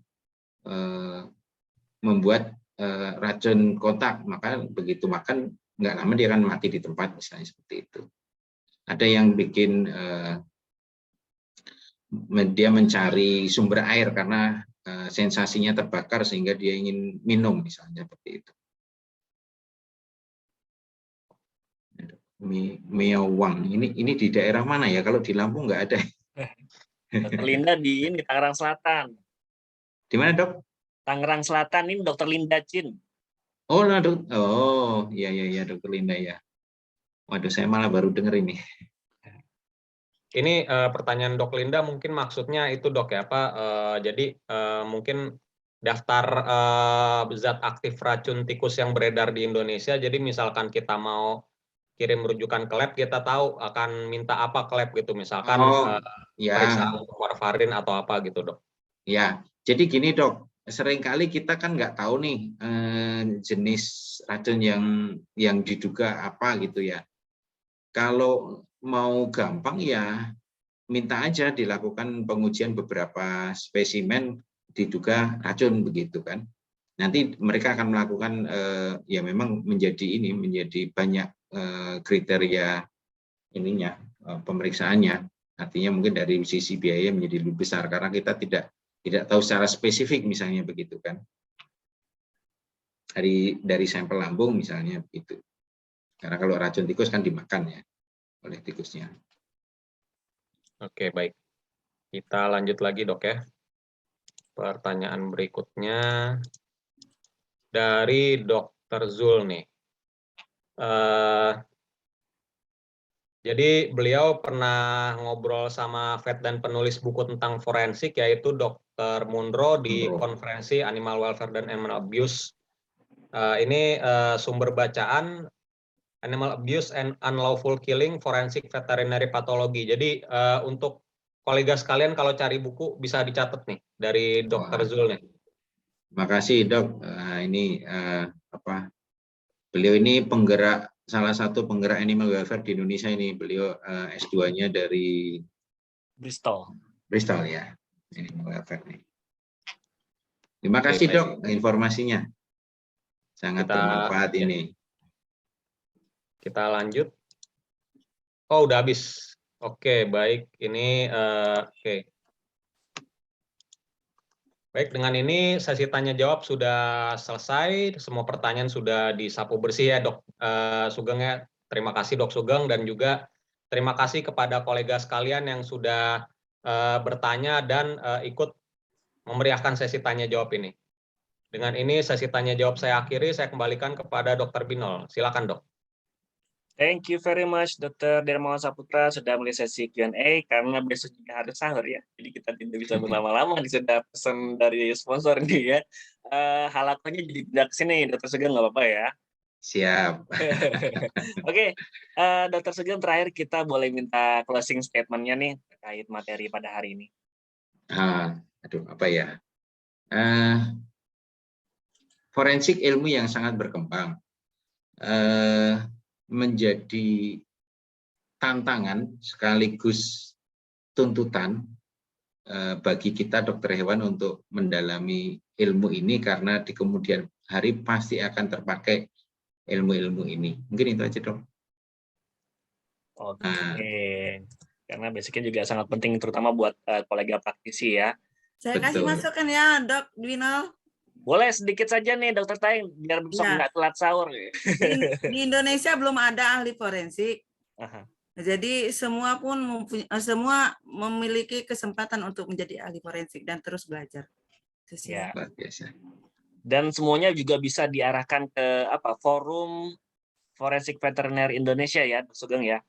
membuat racun kotak, maka begitu makan nggak lama dia akan mati di tempat, misalnya seperti itu. Ada yang bikin dia mencari sumber air karena sensasinya terbakar sehingga dia ingin minum, misalnya seperti itu. Miawang ini di daerah mana ya? Kalau di Lampung nggak ada. Dokter Linda di ini Tangerang Selatan. Di mana dok? Tangerang Selatan ini Dokter Linda Chin. Oh, dok. Oh, iya Dokter Linda ya. Waduh, saya malah baru dengar ini. Ini pertanyaan Dok Linda mungkin maksudnya itu dok ya Pak. Jadi mungkin daftar zat aktif racun tikus yang beredar di Indonesia. Jadi misalkan kita mau kirim rujukan ke lab, kita tahu akan minta apa ke lab gitu. Misalkan periksa untuk warfarin atau apa gitu dok. Ya, jadi gini dok. Seringkali kita kan nggak tahu nih jenis racun yang diduga apa gitu ya. Kalau mau gampang ya minta aja dilakukan pengujian beberapa spesimen diduga racun begitu kan. Nanti mereka akan melakukan ya memang menjadi banyak kriteria ininya pemeriksaannya. Artinya mungkin dari sisi biaya menjadi lebih besar karena kita tidak tahu secara spesifik misalnya begitu kan. Dari sampel lambung misalnya begitu. Karena kalau racun tikus kan dimakan ya oleh tikusnya. Oke, baik. Kita lanjut lagi dok ya. Pertanyaan berikutnya dari Dr. Zul nih. Jadi beliau pernah ngobrol sama vet dan penulis buku tentang forensik yaitu Dr. Munro di konferensi Animal Welfare dan Animal Abuse. Ini sumber bacaan Animal Abuse and Unlawful Killing Forensic Veterinary Pathology. Jadi untuk kolega sekalian kalau cari buku bisa dicatat nih dari Dr. Zul nih. Makasih dok. Ini beliau ini salah satu penggerak animal welfare di Indonesia ini. Beliau S2-nya dari Bristol ya. Animal welfare nih. Terima kasih dok informasinya. Sangat bermanfaat ini. Kita lanjut. Oh, udah habis. Oke, baik. Ini oke. Baik, dengan ini sesi tanya jawab sudah selesai. Semua pertanyaan sudah disapu bersih ya, Dok Sugeng ya. Terima kasih Dok Sugeng dan juga terima kasih kepada kolega sekalian yang sudah bertanya dan ikut memeriahkan sesi tanya jawab ini. Dengan ini sesi tanya jawab saya akhiri, saya kembalikan kepada Dr. Binol. Silakan, Dok. Thank you very much Dr. Dermawan Saputra sudah mulai sesi Q&A karena besok juga harus sahur ya. Jadi kita tidak bisa berlama-lama, sudah pesan dari sponsor nih ya. Halakannya jadi pindah ke sini, Dr. Sugeng nggak apa-apa ya. Siap. Oke, Dr. Sugeng terakhir kita boleh minta closing statement-nya nih terkait materi pada hari ini. Aduh, apa ya? Forensik ilmu yang sangat berkembang. Menjadi tantangan sekaligus tuntutan bagi kita dokter hewan untuk mendalami ilmu ini karena di kemudian hari pasti akan terpakai ilmu-ilmu ini. Mungkin itu aja dok. Oke. Karena basicnya juga sangat penting terutama buat kolega praktisi ya. Saya kasih masukan ya Dok Dwinol. Boleh sedikit saja nih Dokter Taing biar besok Ya. nggak telat sahur. Di Indonesia belum ada ahli forensik. Aha. Jadi semua semua memiliki kesempatan untuk menjadi ahli forensik dan terus belajar. Itu sih. Ya. Luar biasa. Dan semuanya juga bisa diarahkan ke forum Forensik Veteriner Indonesia ya, Dok Sugeng ya.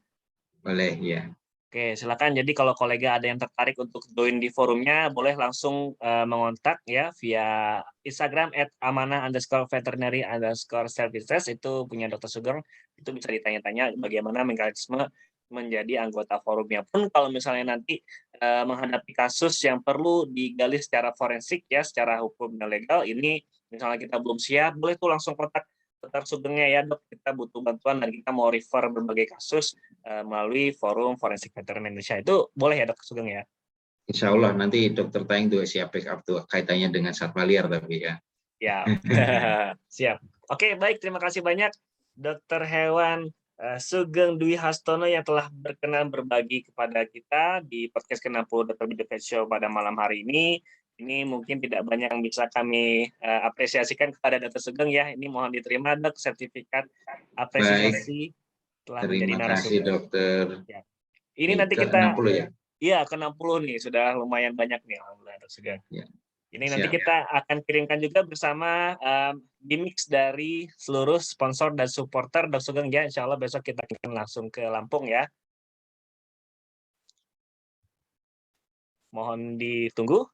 Boleh ya. Oke, silakan. Jadi kalau kolega ada yang tertarik untuk join di forumnya, boleh langsung mengontak ya via Instagram @amanah_veterinary_services, itu punya Dr. Sugeng. Itu bisa ditanya-tanya bagaimana mekanisme menjadi anggota forumnya. Pun kalau misalnya nanti menghadapi kasus yang perlu digali secara forensik ya, secara hukum dan legal, ini misalnya kita belum siap, boleh tuh langsung kontak Dr. Sugengnya ya, Dok. Kita butuh bantuan dan kita mau refer berbagai kasus melalui forum Forensik Veteriner Indonesia. Itu boleh ya Dok Sugeng ya? Insya Allah nanti Dokter Taing juga siap backup tuh kaitannya dengan satwa liar tapi ya. Ya, siap. Oke, baik. Terima kasih banyak Dokter Hewan Sugeng Dwi Hastono yang telah berkenan berbagi kepada kita di podcast ke-60 Dr. Bidyo Pet Show pada malam hari ini. Ini mungkin tidak banyak yang bisa kami apresiasikan kepada Dr. Sugeng ya. Ini mohon diterima Dok sertifikat apresiasi telah menjadi Terima kasih narasumber. Dokter. Ya. Ini nanti kita ke-60 ya. Iya, ke-60 nih, sudah lumayan banyak nih, alhamdulillah, Dok Sugeng. Ya. Ini nanti Siap. kita akan kirimkan juga bersama gimmick dari seluruh sponsor dan supporter Dok Sugeng ya. Insya Allah besok kita akan langsung ke Lampung ya. Mohon ditunggu.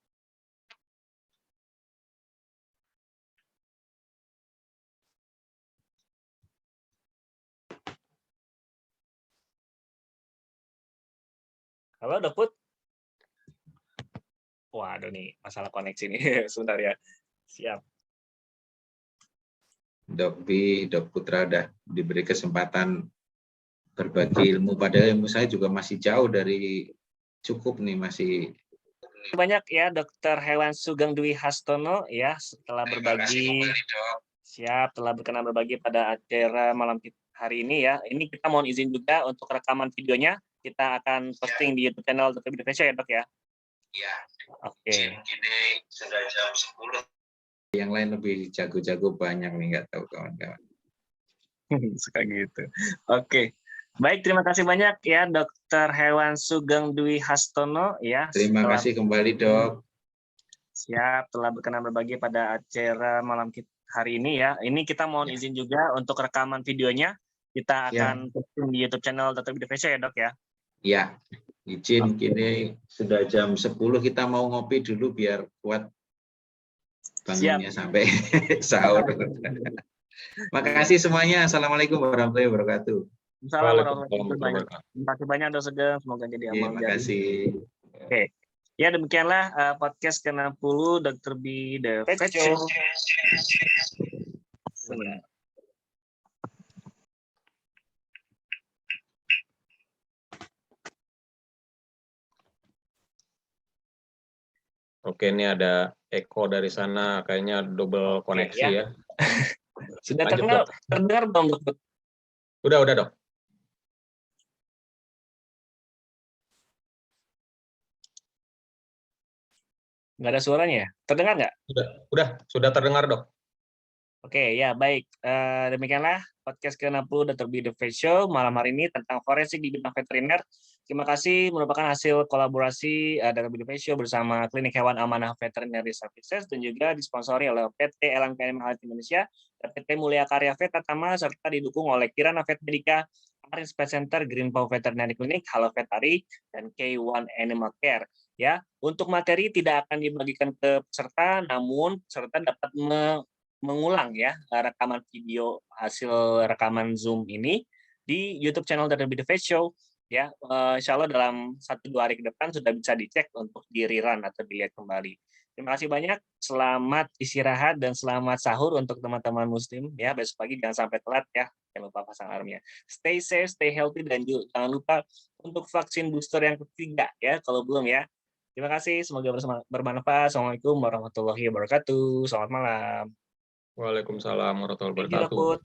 Halo Dok Put. Waduh nih, masalah koneksi nih. Sebentar ya. Siap. Dok B, Dok Putra udah diberi kesempatan berbagi ilmu. Padahal ilmu saya juga masih jauh dari cukup nih, masih. Banyak ya Dokter Hewan Sugeng Dwi Hastono ya setelah Terima kasih berbagi. kembali, Dok. Siap, telah berkenan berbagi pada acara malam hari ini ya. Ini kita mohon izin juga untuk rekaman videonya. Kita akan posting di YouTube channel Dr. Bidyo Pet Show ya Dok ya. Ya. Oke. Ini sudah jam 10. Yang lain lebih jago-jago banyak nih, nggak tahu kawan-kawan. Suka gitu. Oke. Baik, terima kasih banyak ya Dokter Hewan Sugeng Dwi Hastono ya. Terima kasih kembali, Dok. Siap, telah berkenan berbagi pada acara malam hari ini ya. Ini kita mohon izin juga untuk rekaman videonya. Kita akan posting di YouTube channel Dr. Bidyo Pet Show ya Dok ya. Ya, izin kini sudah jam 10, kita mau ngopi dulu biar kuat bangunnya sampai sahur. Makasih semuanya. Assalamualaikum warahmatullahi wabarakatuh. Assalamualaikum warahmatullahi wabarakatuh. Terima kasih banyak Dok Sugeng. Semoga jadi amal Terima jari. kasih. Oke. Ya demikianlah podcast ke-60 Dr. Bidyo Pet Show. Oke, ini ada Eko dari sana, kayaknya double koneksi ya. ya. Sudah Lanjut, terdengar belum Dok? Udah Dok. Nggak ada suaranya ya? Terdengar nggak? Sudah terdengar Dok. Oke, ya baik. Demikianlah podcast ke-60 Dr. Bidyo Pet Show malam hari ini tentang forensik di bidang veteriner. Terima kasih, merupakan hasil kolaborasi Dr. Bidyo Pet Show bersama Klinik Hewan Amanah Veterinary Services dan juga disponsori oleh PT Elang Animal Health Indonesia, PT Mulia Karya Vet Tama, serta didukung oleh Kirana Vet Medica, Aris Pet Center, Green Paw Veterinary Clinic, Halo Vetari, dan K1 Animal Care. Ya, untuk materi tidak akan dibagikan ke peserta, namun peserta dapat mengulang ya rekaman video hasil rekaman Zoom ini di YouTube channel Dr. Bidyo Pet Show ya. Insya Allah dalam 1-2 hari ke depan sudah bisa dicek untuk di rerun atau dilihat kembali. Terima kasih banyak, selamat istirahat dan selamat sahur untuk teman-teman muslim ya. Besok pagi jangan sampai telat ya, jangan lupa pasang alarmnya. Stay safe, stay healthy, dan juga jangan lupa untuk vaksin booster yang ketiga ya kalau belum ya. Terima kasih, semoga bermanfaat. Assalamualaikum warahmatullahi wabarakatuh. Selamat malam. Waalaikumsalam warahmatullahi Thank you, Dok wabarakatuh. Put.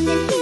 dan